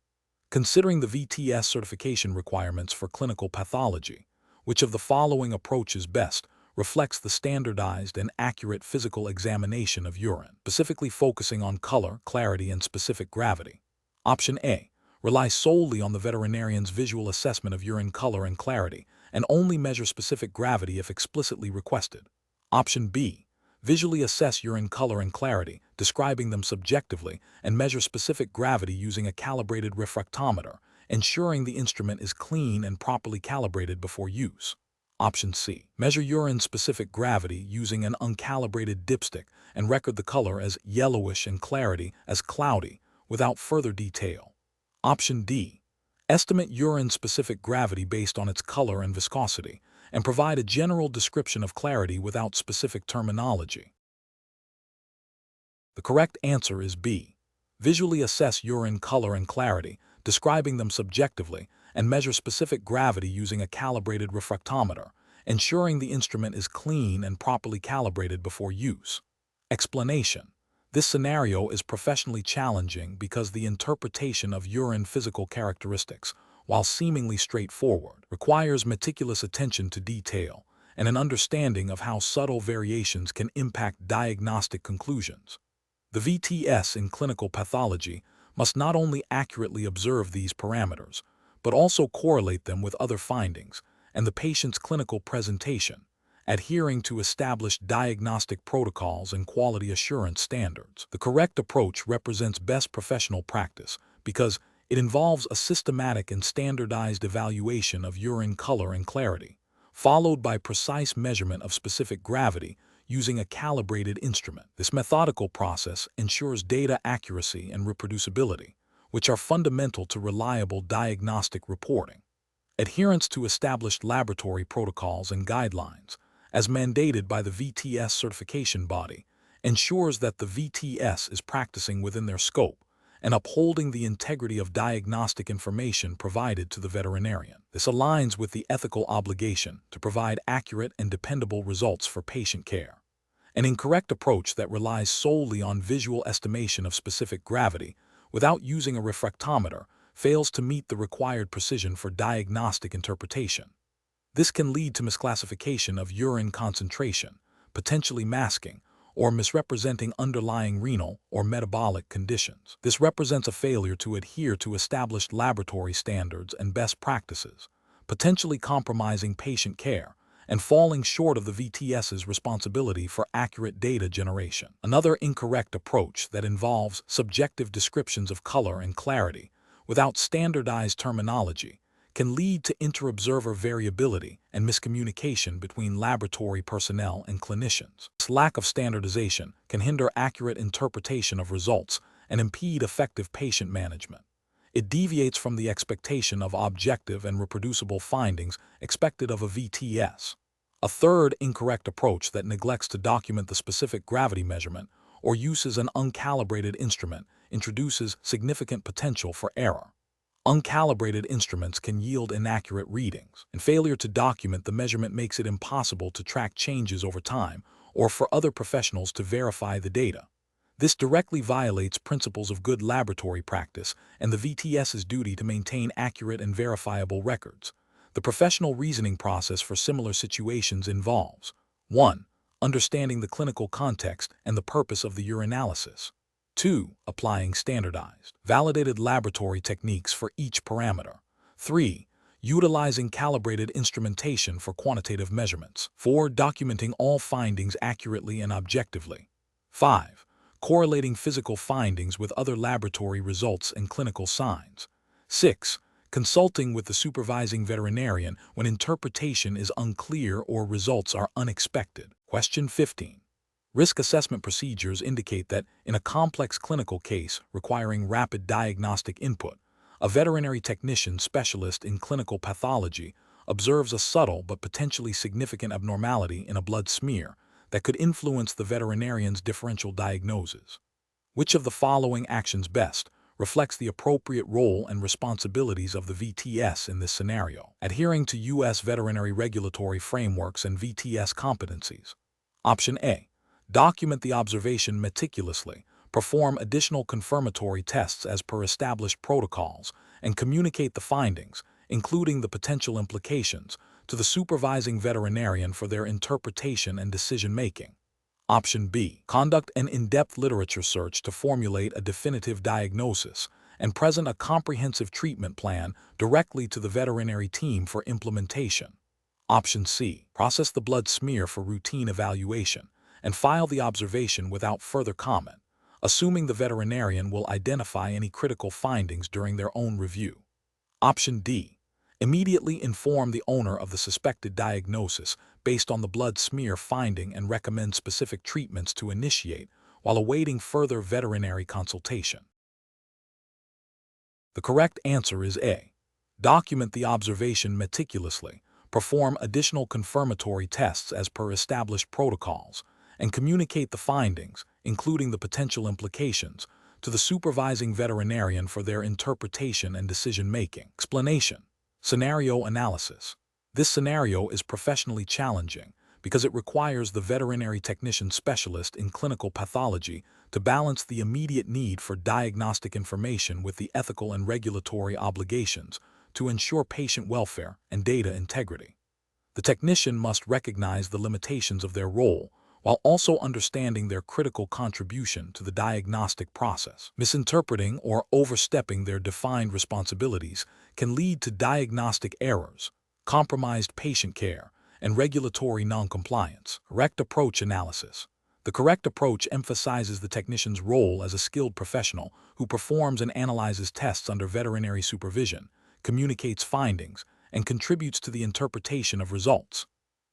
Considering the VTS certification requirements for clinical pathology, which of the following approaches best reflects the standardized and accurate physical examination of urine, specifically focusing on color, clarity, and specific gravity? Option A. Rely solely on the veterinarian's visual assessment of urine color and clarity and only measure specific gravity if explicitly requested. Option B. Visually assess urine color and clarity, describing them subjectively, and measure specific gravity using a calibrated refractometer, ensuring the instrument is clean and properly calibrated before use. Option C. Measure urine-specific gravity using an uncalibrated dipstick and record the color as yellowish and clarity as cloudy, without further detail. Option D. Estimate urine-specific gravity based on its color and viscosity, and provide a general description of clarity without specific terminology. The correct answer is B. Visually assess urine color and clarity, describing them subjectively, and measure specific gravity using a calibrated refractometer, ensuring the instrument is clean and properly calibrated before use. Explanation: this scenario is professionally challenging because the interpretation of urine physical characteristics, while seemingly straightforward, requires meticulous attention to detail and an understanding of how subtle variations can impact diagnostic conclusions. The VTS in clinical pathology must not only accurately observe these parameters, but also correlate them with other findings and the patient's clinical presentation, adhering to established diagnostic protocols and quality assurance standards. The correct approach represents best professional practice because it involves a systematic and standardized evaluation of urine color and clarity, followed by precise measurement of specific gravity using a calibrated instrument. This methodical process ensures data accuracy and reproducibility, which are fundamental to reliable diagnostic reporting. Adherence to established laboratory protocols and guidelines, as mandated by the VTS certification body, ensures that the VTS is practicing within their scope and upholding the integrity of diagnostic information provided to the veterinarian. This aligns with the ethical obligation to provide accurate and dependable results for patient care. An incorrect approach that relies solely on visual estimation of specific gravity without using a refractometer fails to meet the required precision for diagnostic interpretation. This can lead to misclassification of urine concentration, potentially masking, or misrepresenting underlying renal or metabolic conditions. This represents a failure to adhere to established laboratory standards and best practices, potentially compromising patient care and falling short of the VTS's responsibility for accurate data generation. Another incorrect approach that involves subjective descriptions of color and clarity without standardized terminology can lead to inter-observer variability and miscommunication between laboratory personnel and clinicians. This lack of standardization can hinder accurate interpretation of results and impede effective patient management. It deviates from the expectation of objective and reproducible findings expected of a VTS. A third incorrect approach that neglects to document the specific gravity measurement or uses an uncalibrated instrument introduces significant potential for error. Uncalibrated instruments can yield inaccurate readings, and failure to document the measurement makes it impossible to track changes over time or for other professionals to verify the data. This directly violates principles of good laboratory practice and the VTS's duty to maintain accurate and verifiable records. The professional reasoning process for similar situations involves 1. Understanding the clinical context and the purpose of the urinalysis. 2. Applying standardized, validated laboratory techniques for each parameter. 3. Utilizing calibrated instrumentation for quantitative measurements. 4. Documenting all findings accurately and objectively. 5. Correlating physical findings with other laboratory results and clinical signs. 6. Consulting with the supervising veterinarian when interpretation is unclear or results are unexpected. Question 15. Risk assessment procedures indicate that in a complex clinical case requiring rapid diagnostic input, a veterinary technician specialist in clinical pathology observes a subtle but potentially significant abnormality in a blood smear that could influence the veterinarian's differential diagnosis. Which of the following actions best reflects the appropriate role and responsibilities of the VTS in this scenario? Adhering to U.S. veterinary regulatory frameworks and VTS competencies. Option A. Document the observation meticulously, perform additional confirmatory tests as per established protocols, and communicate the findings, including the potential implications, to the supervising veterinarian for their interpretation and decision-making. Option B. Conduct an in-depth literature search to formulate a definitive diagnosis and present a comprehensive treatment plan directly to the veterinary team for implementation. Option C. Process the blood smear for routine evaluation and file the observation without further comment, assuming the veterinarian will identify any critical findings during their own review. Option D. Immediately inform the owner of the suspected diagnosis based on the blood smear finding and recommend specific treatments to initiate while awaiting further veterinary consultation. The correct answer is A. Document the observation meticulously, perform additional confirmatory tests as per established protocols, and communicate the findings, including the potential implications, to the supervising veterinarian for their interpretation and decision-making. Explanation. Scenario analysis. This scenario is professionally challenging because it requires the veterinary technician specialist in clinical pathology to balance the immediate need for diagnostic information with the ethical and regulatory obligations to ensure patient welfare and data integrity. The technician must recognize the limitations of their role while also understanding their critical contribution to the diagnostic process. Misinterpreting or overstepping their defined responsibilities can lead to diagnostic errors, compromised patient care, and regulatory noncompliance. Correct approach analysis. The correct approach emphasizes the technician's role as a skilled professional who performs and analyzes tests under veterinary supervision, communicates findings, and contributes to the interpretation of results.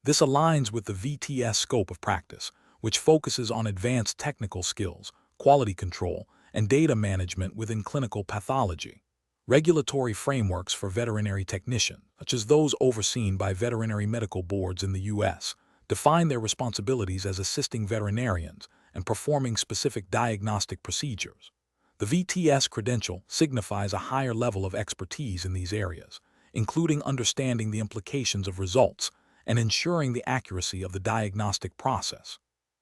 This aligns with the VTS scope of practice, which focuses on advanced technical skills, quality control, and data management within clinical pathology. Regulatory frameworks for veterinary technicians, such as those overseen by veterinary medical boards in the U.S., define their responsibilities as assisting veterinarians and performing specific diagnostic procedures. The VTS credential signifies a higher level of expertise in these areas, including understanding the implications of results and ensuring the accuracy of the diagnostic process.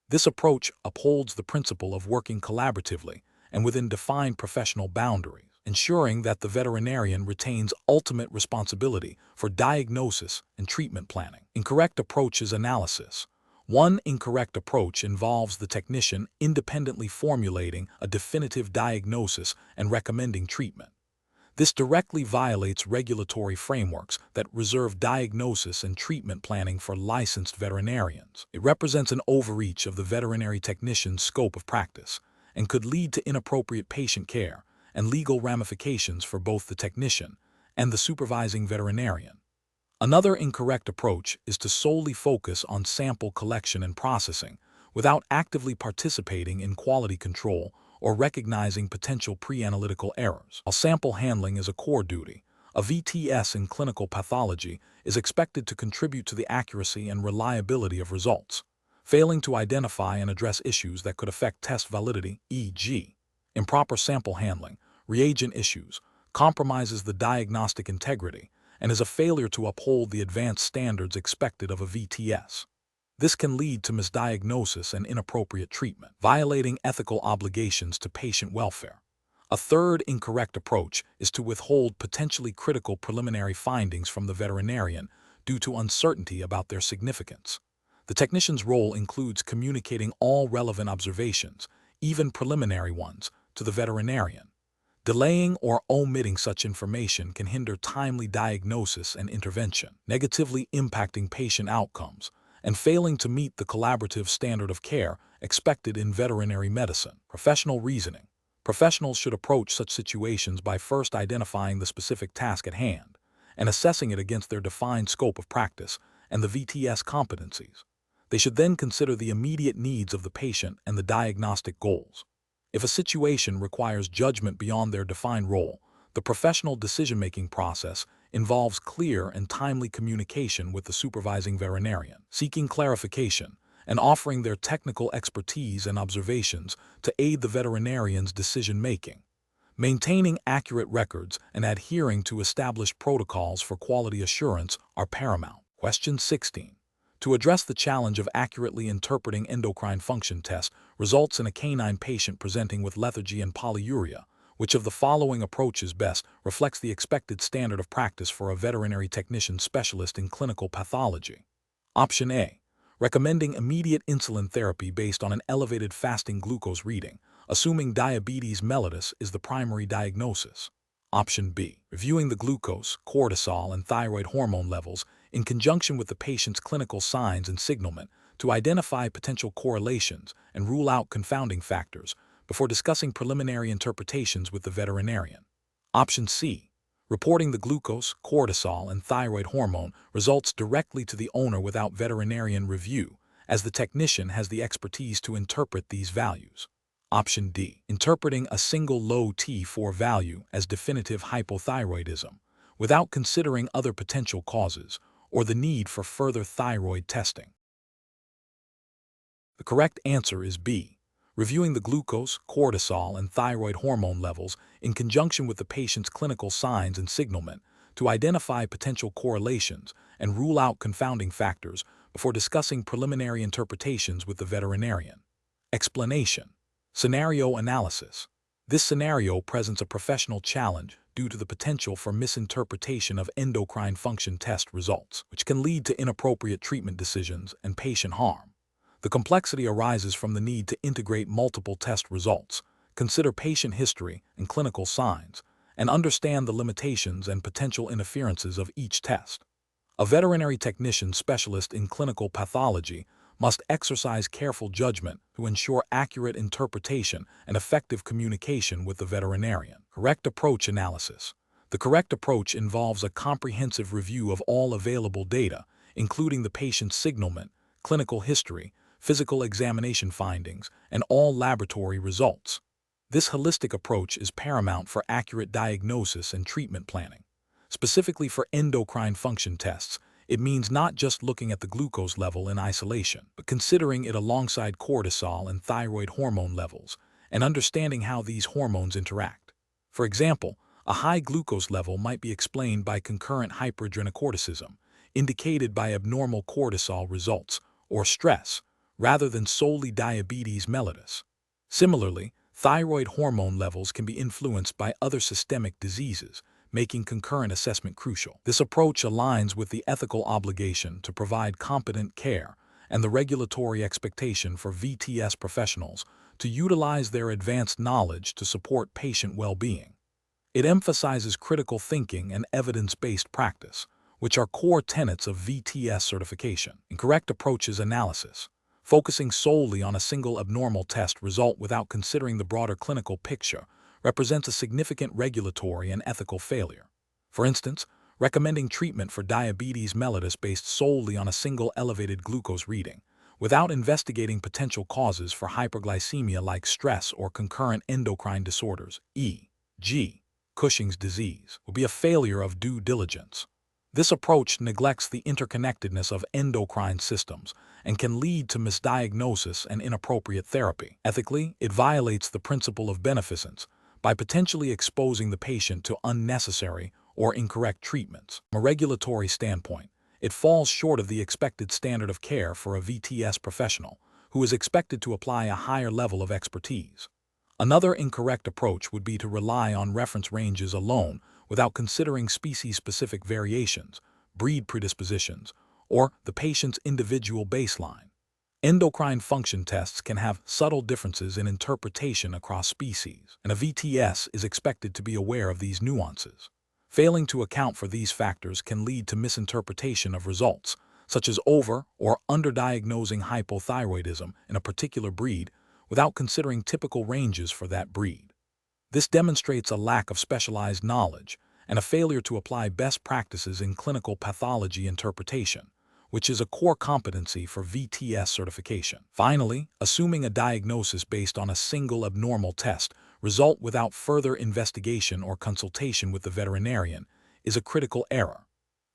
This approach upholds the principle of working collaboratively and within defined professional boundaries, ensuring that the veterinarian retains ultimate responsibility for diagnosis and treatment planning. Incorrect approaches analysis. One incorrect approach involves the technician independently formulating a definitive diagnosis and recommending treatment. This directly violates regulatory frameworks that reserve diagnosis and treatment planning for licensed veterinarians. It represents an overreach of the veterinary technician's scope of practice and could lead to inappropriate patient care and legal ramifications for both the technician and the supervising veterinarian. Another incorrect approach is to solely focus on sample collection and processing without actively participating in quality control or recognizing potential pre-analytical errors. While sample handling is a core duty, a VTS in clinical pathology is expected to contribute to the accuracy and reliability of results. Failing to identify and address issues that could affect test validity, e.g., improper sample handling, reagent issues, compromises the diagnostic integrity, and is a failure to uphold the advanced standards expected of a VTS. This can lead to misdiagnosis and inappropriate treatment, violating ethical obligations to patient welfare. A third incorrect approach is to withhold potentially critical preliminary findings from the veterinarian due to uncertainty about their significance. The technician's role includes communicating all relevant observations, even preliminary ones, to the veterinarian. Delaying or omitting such information can hinder timely diagnosis and intervention, negatively impacting patient outcomes, and failing to meet the collaborative standard of care expected in veterinary medicine. Professional reasoning. Professionals should approach such situations by first identifying the specific task at hand and assessing it against their defined scope of practice and the VTS competencies. They should then consider the immediate needs of the patient and the diagnostic goals. If a situation requires judgment beyond their defined role, the professional decision-making process involves clear and timely communication with the supervising veterinarian, seeking clarification, and offering their technical expertise and observations to aid the veterinarian's decision-making. Maintaining accurate records and adhering to established protocols for quality assurance are paramount. Question 16. To address the challenge of accurately interpreting endocrine function tests results in a canine patient presenting with lethargy and polyuria, which of the following approaches best reflects the expected standard of practice for a veterinary technician specialist in clinical pathology? Option A. Recommending immediate insulin therapy based on an elevated fasting glucose reading, assuming diabetes mellitus is the primary diagnosis. Option B. Reviewing the glucose, cortisol, and thyroid hormone levels in conjunction with the patient's clinical signs and signalment to identify potential correlations and rule out confounding factors before discussing preliminary interpretations with the veterinarian. Option C. Reporting the glucose, cortisol, and thyroid hormone results directly to the owner without veterinarian review, as the technician has the expertise to interpret these values. Option D. Interpreting a single low T4 value as definitive hypothyroidism, without considering other potential causes or the need for further thyroid testing. The correct answer is B. Reviewing the glucose, cortisol, and thyroid hormone levels in conjunction with the patient's clinical signs and signalment to identify potential correlations and rule out confounding factors before discussing preliminary interpretations with the veterinarian. Explanation. Scenario analysis. This scenario presents a professional challenge due to the potential for misinterpretation of endocrine function test results, which can lead to inappropriate treatment decisions and patient harm. The complexity arises from the need to integrate multiple test results, consider patient history and clinical signs, and understand the limitations and potential interferences of each test. A veterinary technician specialist in clinical pathology must exercise careful judgment to ensure accurate interpretation and effective communication with the veterinarian. Correct approach analysis. The correct approach involves a comprehensive review of all available data, including the patient's signalment, clinical history, physical examination findings, and all laboratory results. This holistic approach is paramount for accurate diagnosis and treatment planning. Specifically for endocrine function tests, it means not just looking at the glucose level in isolation, but considering it alongside cortisol and thyroid hormone levels, and understanding how these hormones interact. For example, a high glucose level might be explained by concurrent hyperadrenocorticism, indicated by abnormal cortisol results, or stress, rather than solely diabetes mellitus. Similarly, thyroid hormone levels can be influenced by other systemic diseases, making concurrent assessment crucial. This approach aligns with the ethical obligation to provide competent care and the regulatory expectation for VTS professionals to utilize their advanced knowledge to support patient well-being. It emphasizes critical thinking and evidence-based practice, which are core tenets of VTS certification. Incorrect approaches analysis. Focusing solely on a single abnormal test result without considering the broader clinical picture represents a significant regulatory and ethical failure. For instance, recommending treatment for diabetes mellitus based solely on a single elevated glucose reading, without investigating potential causes for hyperglycemia like stress or concurrent endocrine disorders, e.g., Cushing's disease, will be a failure of due diligence. This approach neglects the interconnectedness of endocrine systems and can lead to misdiagnosis and inappropriate therapy. Ethically, it violates the principle of beneficence by potentially exposing the patient to unnecessary or incorrect treatments. From a regulatory standpoint, it falls short of the expected standard of care for a VTS professional who is expected to apply a higher level of expertise. Another incorrect approach would be to rely on reference ranges alone without considering species-specific variations, breed predispositions, or the patient's individual baseline. Endocrine function tests can have subtle differences in interpretation across species, and a VTS is expected to be aware of these nuances. Failing to account for these factors can lead to misinterpretation of results, such as over- or underdiagnosing hypothyroidism in a particular breed without considering typical ranges for that breed. This demonstrates a lack of specialized knowledge and a failure to apply best practices in clinical pathology interpretation, which is a core competency for VTS certification. Finally, assuming a diagnosis based on a single abnormal test result without further investigation or consultation with the veterinarian is a critical error.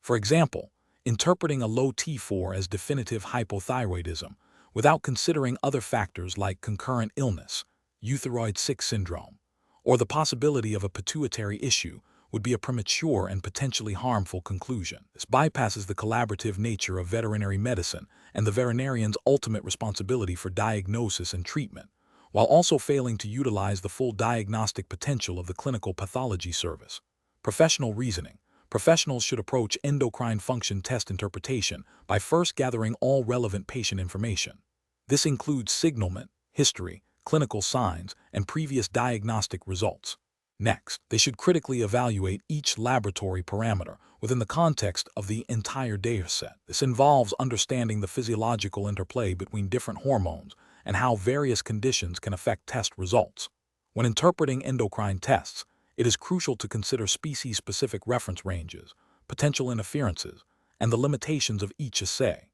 For example, interpreting a low T4 as definitive hypothyroidism without considering other factors like concurrent illness, euthyroid sick syndrome, or the possibility of a pituitary issue would be a premature and potentially harmful conclusion. This bypasses the collaborative nature of veterinary medicine and the veterinarian's ultimate responsibility for diagnosis and treatment, while also failing to utilize the full diagnostic potential of the clinical pathology service. Professional reasoning. Professionals should approach endocrine function test interpretation by first gathering all relevant patient information. This includes signalment, history, clinical signs, and previous diagnostic results. Next, they should critically evaluate each laboratory parameter within the context of the entire dataset. This involves understanding the physiological interplay between different hormones and how various conditions can affect test results. When interpreting endocrine tests, it is crucial to consider species-specific reference ranges, potential interferences, and the limitations of each assay.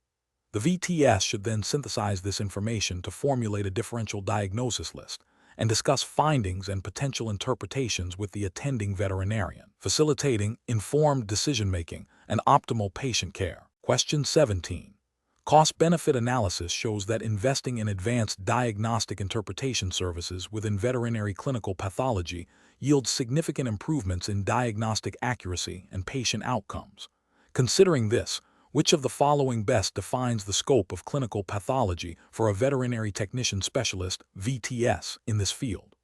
The VTS should then synthesize this information to formulate a differential diagnosis list and discuss findings and potential interpretations with the attending veterinarian, facilitating informed decision-making and optimal patient care. Question 17. Cost-benefit analysis shows that investing in advanced diagnostic interpretation services within veterinary clinical pathology yields significant improvements in diagnostic accuracy and patient outcomes. Considering this, which of the following best defines the scope of clinical pathology for a veterinary technician specialist (VTS) in this field?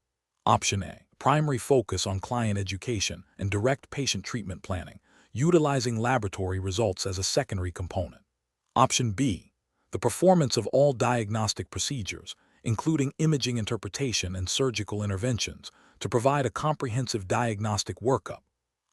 Option A. Primary focus on client education and direct patient treatment planning, utilizing laboratory results as a secondary component. Option B. The performance of all diagnostic procedures, including imaging interpretation and surgical interventions, to provide a comprehensive diagnostic workup.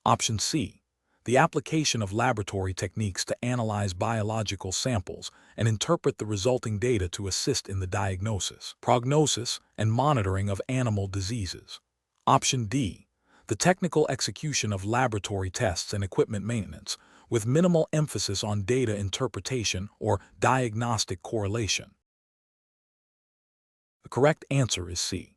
Option C. The application of laboratory techniques to analyze biological samples and interpret the resulting data to assist in the diagnosis, prognosis, and monitoring of animal diseases. Option D. The technical execution of laboratory tests and equipment maintenance, with minimal emphasis on data interpretation or diagnostic correlation. The correct answer is C.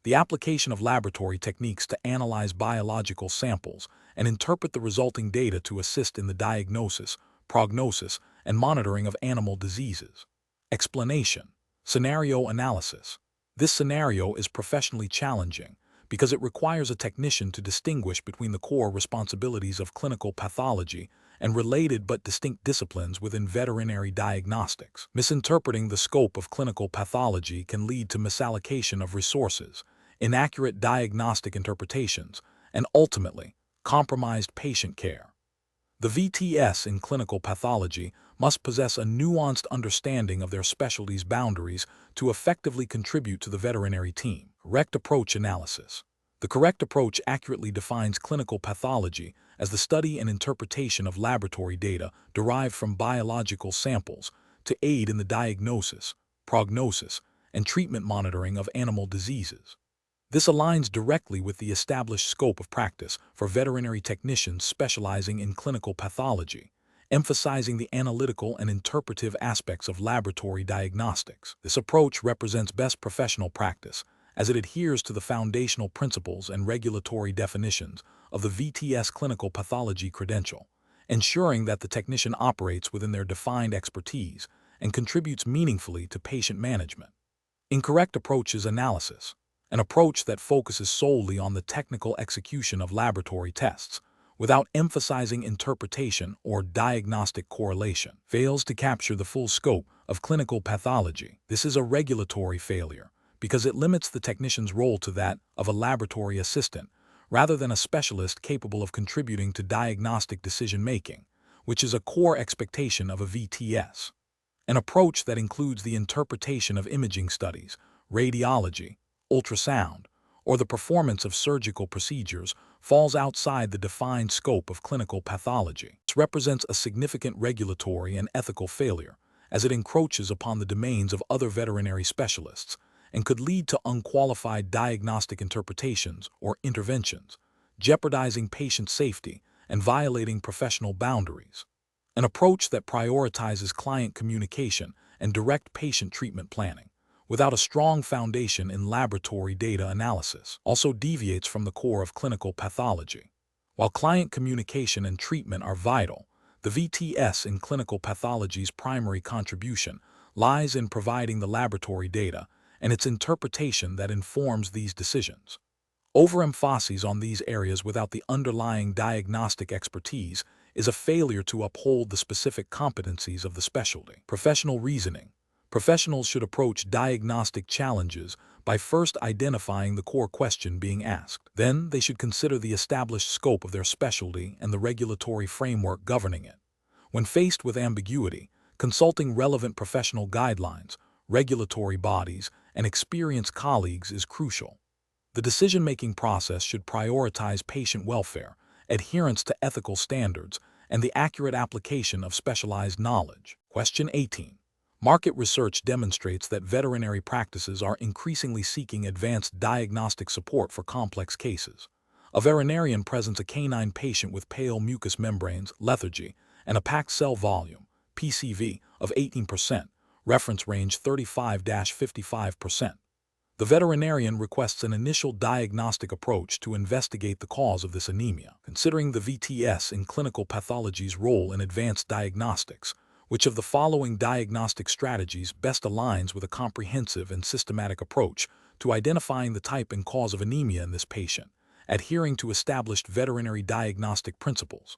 The application of laboratory techniques to analyze biological samples and interpret the resulting data to assist in the diagnosis, prognosis, and monitoring of animal diseases. Explanation: scenario analysis. This scenario is professionally challenging because it requires a technician to distinguish between the core responsibilities of clinical pathology and related but distinct disciplines within veterinary diagnostics. Misinterpreting the scope of clinical pathology can lead to misallocation of resources, inaccurate diagnostic interpretations, and ultimately, compromised patient care. The VTS in clinical pathology must possess a nuanced understanding of their specialty's boundaries to effectively contribute to the veterinary team. Correct approach analysis. The correct approach accurately defines clinical pathology as the study and interpretation of laboratory data derived from biological samples to aid in the diagnosis, prognosis, and treatment monitoring of animal diseases. This aligns directly with the established scope of practice for veterinary technicians specializing in clinical pathology, emphasizing the analytical and interpretive aspects of laboratory diagnostics. This approach represents best professional practice, as it adheres to the foundational principles and regulatory definitions of the VTS clinical pathology credential, ensuring that the technician operates within their defined expertise and contributes meaningfully to patient management. Incorrect approach is analysis, an approach that focuses solely on the technical execution of laboratory tests, without emphasizing interpretation or diagnostic correlation, fails to capture the full scope of clinical pathology. This is a regulatory failure, because it limits the technician's role to that of a laboratory assistant, rather than a specialist capable of contributing to diagnostic decision-making, which is a core expectation of a VTS. An approach that includes the interpretation of imaging studies, radiology, ultrasound, or the performance of surgical procedures falls outside the defined scope of clinical pathology. This represents a significant regulatory and ethical failure, as it encroaches upon the domains of other veterinary specialists, and could lead to unqualified diagnostic interpretations or interventions, jeopardizing patient safety and violating professional boundaries. An approach that prioritizes client communication and direct patient treatment planning, without a strong foundation in laboratory data analysis, also deviates from the core of clinical pathology. While client communication and treatment are vital, the VTS in clinical pathology's primary contribution lies in providing the laboratory data and its interpretation that informs these decisions. Overemphasis on these areas without the underlying diagnostic expertise is a failure to uphold the specific competencies of the specialty. Professional reasoning. Professionals should approach diagnostic challenges by first identifying the core question being asked. Then, they should consider the established scope of their specialty and the regulatory framework governing it. When faced with ambiguity, consulting relevant professional guidelines, regulatory bodies, and experienced colleagues is crucial. The decision-making process should prioritize patient welfare, adherence to ethical standards, and the accurate application of specialized knowledge. Question 18. Market research demonstrates that veterinary practices are increasingly seeking advanced diagnostic support for complex cases. A veterinarian presents a canine patient with pale mucous membranes, lethargy, and a packed cell volume, PCV, of 18%, reference range 35–55%. The veterinarian requests an initial diagnostic approach to investigate the cause of this anemia. Considering the VTS in clinical pathology's role in advanced diagnostics, which of the following diagnostic strategies best aligns with a comprehensive and systematic approach to identifying the type and cause of anemia in this patient, adhering to established veterinary diagnostic principles?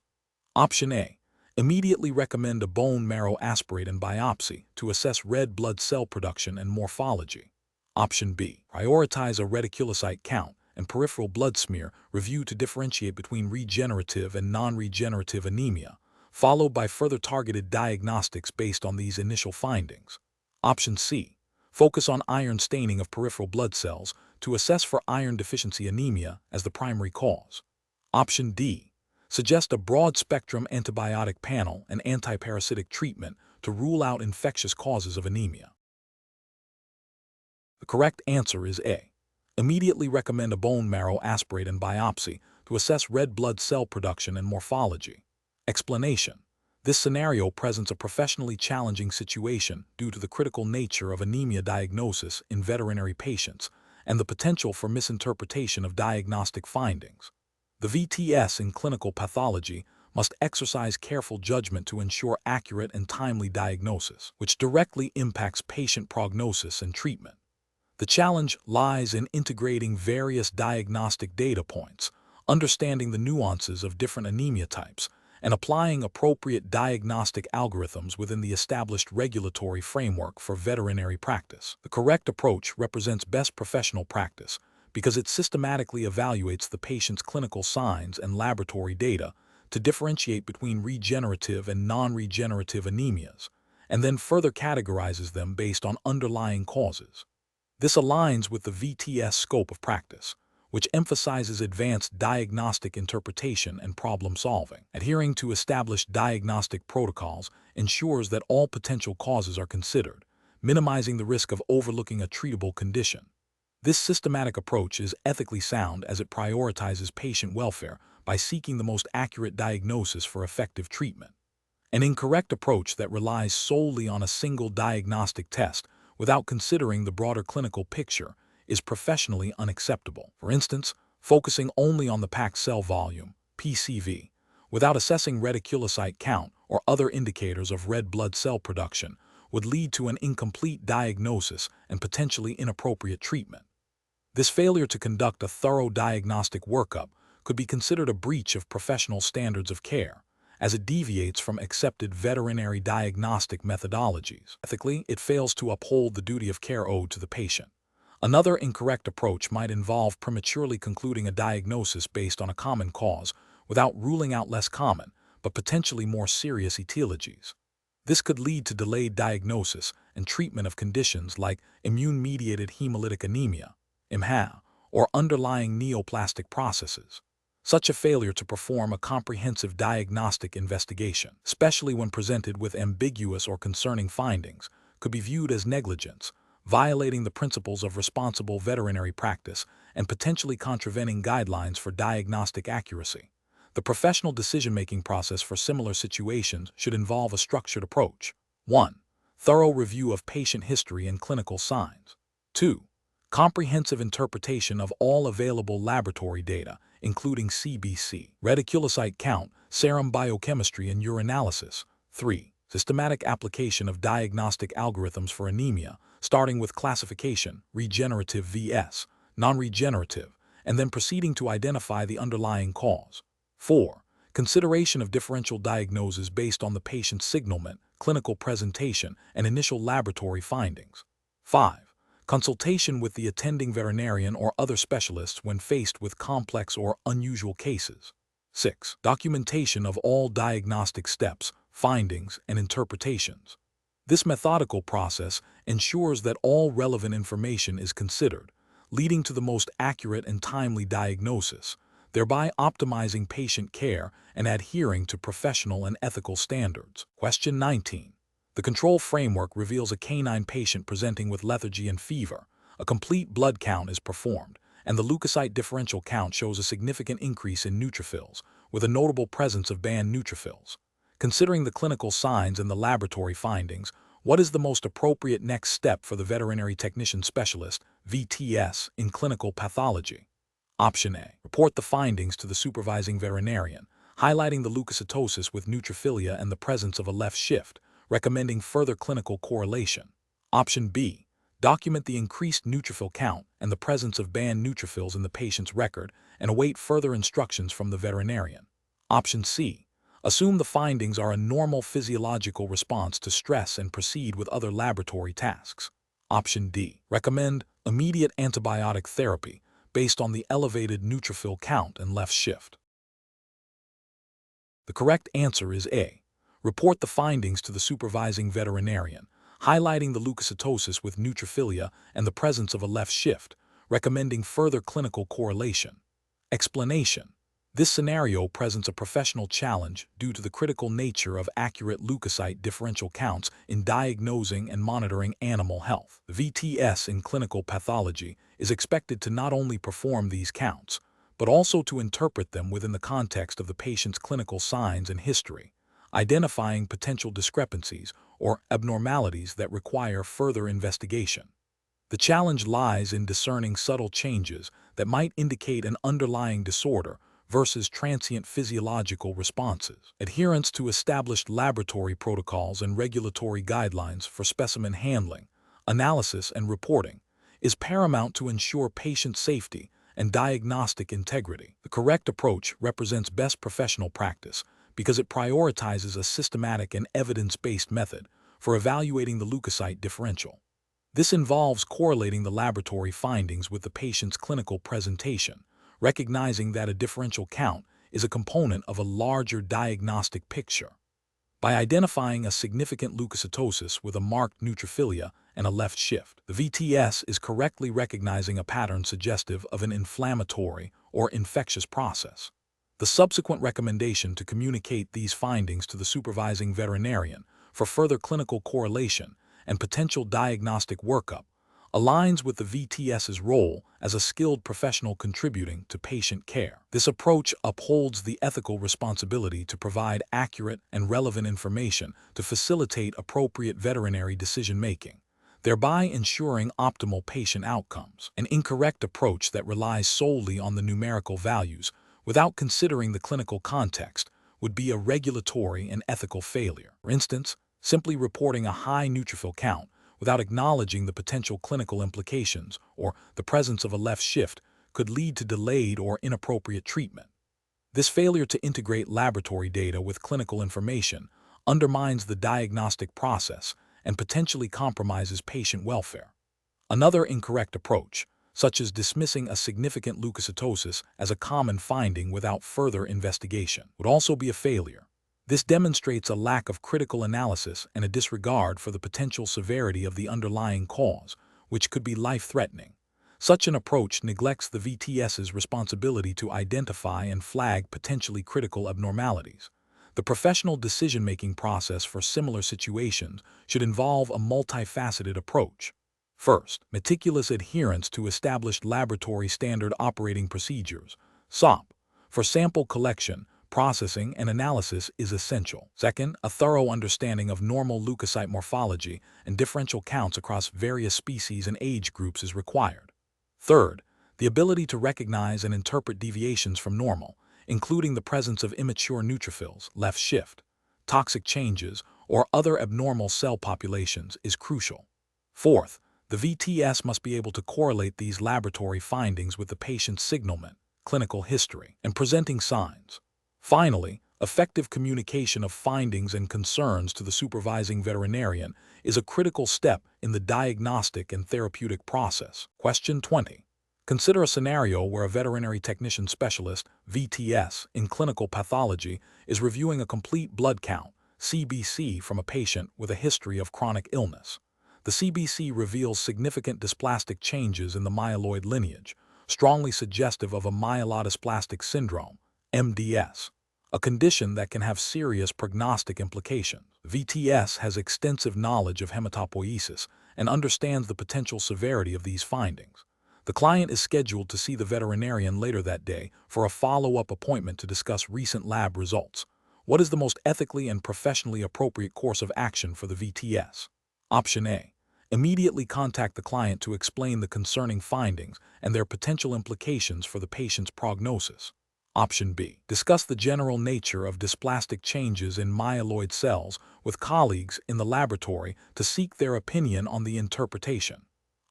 Option A. Immediately recommend a bone marrow aspirate and biopsy to assess red blood cell production and morphology. Option B. Prioritize a reticulocyte count and peripheral blood smear review to differentiate between regenerative and non-regenerative anemia, followed by further targeted diagnostics based on these initial findings. Option C. Focus on iron staining of peripheral blood cells to assess for iron deficiency anemia as the primary cause. Option D. Suggest a broad-spectrum antibiotic panel and antiparasitic treatment to rule out infectious causes of anemia. The correct answer is A. Immediately recommend a bone marrow aspirate and biopsy to assess red blood cell production and morphology. Explanation: this scenario presents a professionally challenging situation due to the critical nature of anemia diagnosis in veterinary patients and the potential for misinterpretation of diagnostic findings. The VTS in clinical pathology must exercise careful judgment to ensure accurate and timely diagnosis, which directly impacts patient prognosis and treatment. The challenge lies in integrating various diagnostic data points, understanding the nuances of different anemia types, and applying appropriate diagnostic algorithms within the established regulatory framework for veterinary practice. The correct approach represents best professional practice because it systematically evaluates the patient's clinical signs and laboratory data to differentiate between regenerative and non-regenerative anemias, and then further categorizes them based on underlying causes. This aligns with the VTS scope of practice, which emphasizes advanced diagnostic interpretation and problem solving. Adhering to established diagnostic protocols ensures that all potential causes are considered, minimizing the risk of overlooking a treatable condition. This systematic approach is ethically sound as it prioritizes patient welfare by seeking the most accurate diagnosis for effective treatment. An incorrect approach that relies solely on a single diagnostic test without considering the broader clinical picture is professionally unacceptable. For instance, focusing only on the packed cell volume, PCV, without assessing reticulocyte count or other indicators of red blood cell production would lead to an incomplete diagnosis and potentially inappropriate treatment. This failure to conduct a thorough diagnostic workup could be considered a breach of professional standards of care, as it deviates from accepted veterinary diagnostic methodologies. Ethically, it fails to uphold the duty of care owed to the patient. Another incorrect approach might involve prematurely concluding a diagnosis based on a common cause without ruling out less common, but potentially more serious etiologies. This could lead to delayed diagnosis and treatment of conditions like immune-mediated hemolytic anemia, IMHA, or underlying neoplastic processes. Such a failure to perform a comprehensive diagnostic investigation, especially when presented with ambiguous or concerning findings, could be viewed as negligence, violating the principles of responsible veterinary practice and potentially contravening guidelines for diagnostic accuracy. The professional decision-making process for similar situations should involve a structured approach. 1. Thorough review of patient history and clinical signs. 2. Comprehensive interpretation of all available laboratory data, including CBC, reticulocyte count, serum biochemistry, and urinalysis. 3. Systematic application of diagnostic algorithms for anemia, starting with classification, regenerative VS, non-regenerative, and then proceeding to identify the underlying cause. 4. Consideration of differential diagnoses based on the patient's signalment, clinical presentation, and initial laboratory findings. 5. Consultation with the attending veterinarian or other specialists when faced with complex or unusual cases. 6. Documentation of all diagnostic steps, findings, and interpretations. This methodical process ensures that all relevant information is considered, leading to the most accurate and timely diagnosis, thereby optimizing patient care and adhering to professional and ethical standards. Question 19. The control framework reveals a canine patient presenting with lethargy and fever. A complete blood count is performed, and the leukocyte differential count shows a significant increase in neutrophils, with a notable presence of banned neutrophils. Considering the clinical signs and the laboratory findings, what is the most appropriate next step for the veterinary technician specialist, VTS, in clinical pathology? Option A. Report the findings to the supervising veterinarian, highlighting the leukocytosis with neutrophilia and the presence of a left shift, recommending further clinical correlation. Option B. Document the increased neutrophil count and the presence of banned neutrophils in the patient's record and await further instructions from the veterinarian. Option C. Assume the findings are a normal physiological response to stress and proceed with other laboratory tasks. Option D. Recommend immediate antibiotic therapy based on the elevated neutrophil count and left shift. The correct answer is A. Report the findings to the supervising veterinarian, highlighting the leukocytosis with neutrophilia and the presence of a left shift, recommending further clinical correlation. Explanation: This scenario presents a professional challenge due to the critical nature of accurate leukocyte differential counts in diagnosing and monitoring animal health. The VTS in clinical pathology is expected to not only perform these counts, but also to interpret them within the context of the patient's clinical signs and history, identifying potential discrepancies or abnormalities that require further investigation. The challenge lies in discerning subtle changes that might indicate an underlying disorder versus transient physiological responses. Adherence to established laboratory protocols and regulatory guidelines for specimen handling, analysis, and reporting is paramount to ensure patient safety and diagnostic integrity. The correct approach represents best professional practice because it prioritizes a systematic and evidence-based method for evaluating the leukocyte differential. This involves correlating the laboratory findings with the patient's clinical presentation, recognizing that a differential count is a component of a larger diagnostic picture. By identifying a significant leukocytosis with a marked neutrophilia and a left shift, the VTS is correctly recognizing a pattern suggestive of an inflammatory or infectious process. The subsequent recommendation to communicate these findings to the supervising veterinarian for further clinical correlation and potential diagnostic workup aligns with the VTS's role as a skilled professional contributing to patient care. This approach upholds the ethical responsibility to provide accurate and relevant information to facilitate appropriate veterinary decision-making, thereby ensuring optimal patient outcomes. An incorrect approach that relies solely on the numerical values without considering the clinical context would be a regulatory and ethical failure. For instance, simply reporting a high neutrophil count without acknowledging the potential clinical implications or the presence of a left shift could lead to delayed or inappropriate treatment. This failure to integrate laboratory data with clinical information undermines the diagnostic process and potentially compromises patient welfare. Another incorrect approach, such as dismissing a significant leukocytosis as a common finding without further investigation, would also be a failure. This demonstrates a lack of critical analysis and a disregard for the potential severity of the underlying cause, which could be life-threatening. Such an approach neglects the VTS's responsibility to identify and flag potentially critical abnormalities. The professional decision-making process for similar situations should involve a multifaceted approach. First, meticulous adherence to established laboratory standard operating procedures, SOP, for sample collection, processing, and analysis is essential. Second, a thorough understanding of normal leukocyte morphology and differential counts across various species and age groups is required. Third, the ability to recognize and interpret deviations from normal, including the presence of immature neutrophils, left shift, toxic changes, or other abnormal cell populations is crucial. Fourth, the VTS must be able to correlate these laboratory findings with the patient's signalment, clinical history, and presenting signs. Finally, effective communication of findings and concerns to the supervising veterinarian is a critical step in the diagnostic and therapeutic process. Question 20. Consider a scenario where a veterinary technician specialist, VTS, in clinical pathology is reviewing a complete blood count, CBC, from a patient with a history of chronic illness. The CBC reveals significant dysplastic changes in the myeloid lineage, strongly suggestive of a myelodysplastic syndrome, MDS, a condition that can have serious prognostic implications. VTS has extensive knowledge of hematopoiesis and understands the potential severity of these findings. The client is scheduled to see the veterinarian later that day for a follow-up appointment to discuss recent lab results. What is the most ethically and professionally appropriate course of action for the VTS? Option A. Immediately contact the client to explain the concerning findings and their potential implications for the patient's prognosis. Option B. Discuss the general nature of dysplastic changes in myeloid cells with colleagues in the laboratory to seek their opinion on the interpretation.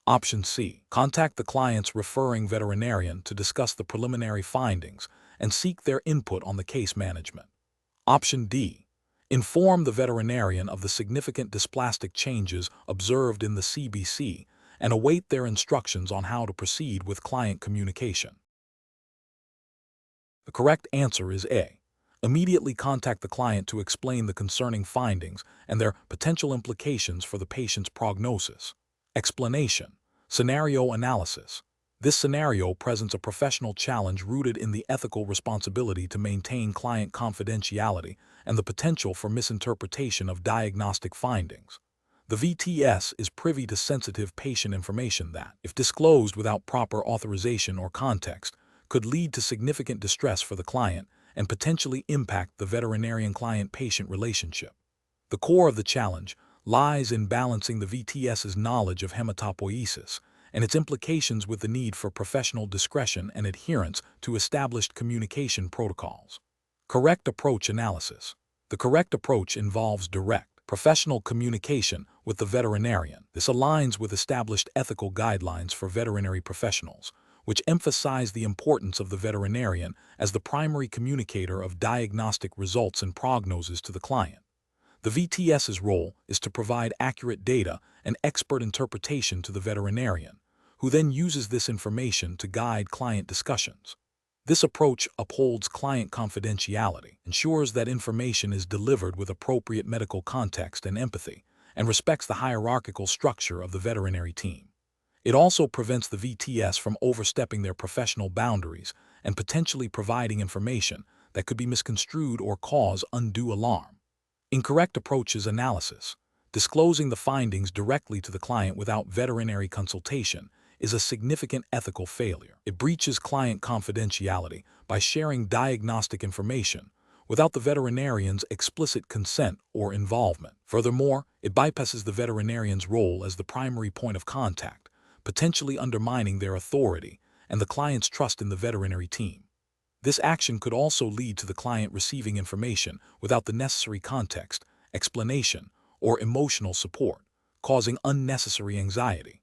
Option C. Contact the client's referring veterinarian to discuss the preliminary findings and seek their input on the case management. Option D. Inform the veterinarian of the significant dysplastic changes observed in the CBC and await their instructions on how to proceed with client communication. The correct answer is A. Immediately contact the client to explain the concerning findings and their potential implications for the patient's prognosis. Explanation. Scenario analysis. This scenario presents a professional challenge rooted in the ethical responsibility to maintain client confidentiality and the potential for misinterpretation of diagnostic findings. The VTS is privy to sensitive patient information that, if disclosed without proper authorization or context, could lead to significant distress for the client and potentially impact the veterinarian-client-patient relationship. The core of the challenge lies in balancing the VTS's knowledge of hematopoiesis and its implications with the need for professional discretion and adherence to established communication protocols. Correct approach analysis. The correct approach involves direct, professional communication with the veterinarian. This aligns with established ethical guidelines for veterinary professionals, which emphasize the importance of the veterinarian as the primary communicator of diagnostic results and prognosis to the client. The VTS's role is to provide accurate data and expert interpretation to the veterinarian, who then uses this information to guide client discussions. This approach upholds client confidentiality, ensures that information is delivered with appropriate medical context and empathy, and respects the hierarchical structure of the veterinary team. It also prevents the VTS from overstepping their professional boundaries and potentially providing information that could be misconstrued or cause undue alarm. Incorrect approaches analysis. Disclosing the findings directly to the client without veterinary consultation is a significant ethical failure. It breaches client confidentiality by sharing diagnostic information without the veterinarian's explicit consent or involvement. Furthermore, it bypasses the veterinarian's role as the primary point of contact, potentially undermining their authority and the client's trust in the veterinary team. This action could also lead to the client receiving information without the necessary context, explanation, or emotional support, causing unnecessary anxiety.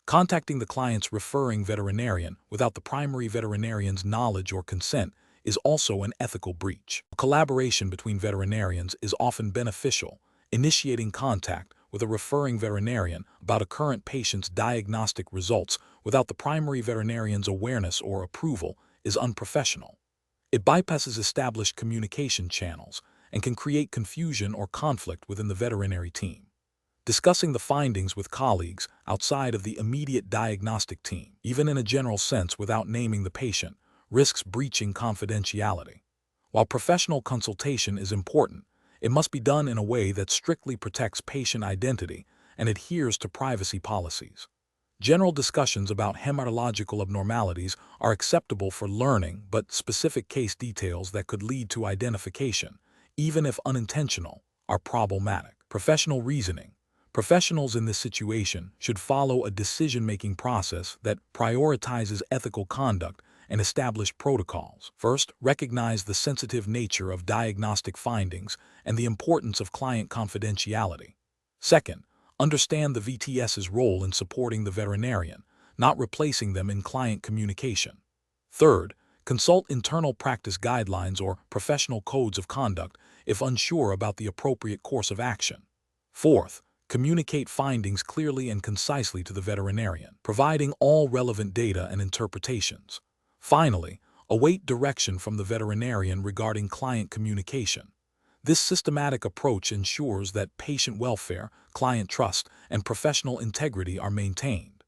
Contacting the client's referring veterinarian without the primary veterinarian's knowledge or consent is also an ethical breach. Collaboration between veterinarians is often beneficial. Initiating contact with a referring veterinarian about a current patient's diagnostic results without the primary veterinarian's awareness or approval is unprofessional. It bypasses established communication channels and can create confusion or conflict within the veterinary team. Discussing the findings with colleagues outside of the immediate diagnostic team, even in a general sense without naming the patient, risks breaching confidentiality. While professional consultation is important, it must be done in a way that strictly protects patient identity and adheres to privacy policies. General discussions about hematological abnormalities are acceptable for learning, but specific case details that could lead to identification, even if unintentional, are problematic. Professional reasoning. Professionals in this situation should follow a decision-making process that prioritizes ethical conduct and established protocols. First, recognize the sensitive nature of diagnostic findings and the importance of client confidentiality. Second, understand the VTS's role in supporting the veterinarian, not replacing them in client communication. Third, consult internal practice guidelines or professional codes of conduct if unsure about the appropriate course of action. Fourth, communicate findings clearly and concisely to the veterinarian, providing all relevant data and interpretations. Finally, await direction from the veterinarian regarding client communication. This systematic approach ensures that patient welfare, client trust, and professional integrity are maintained.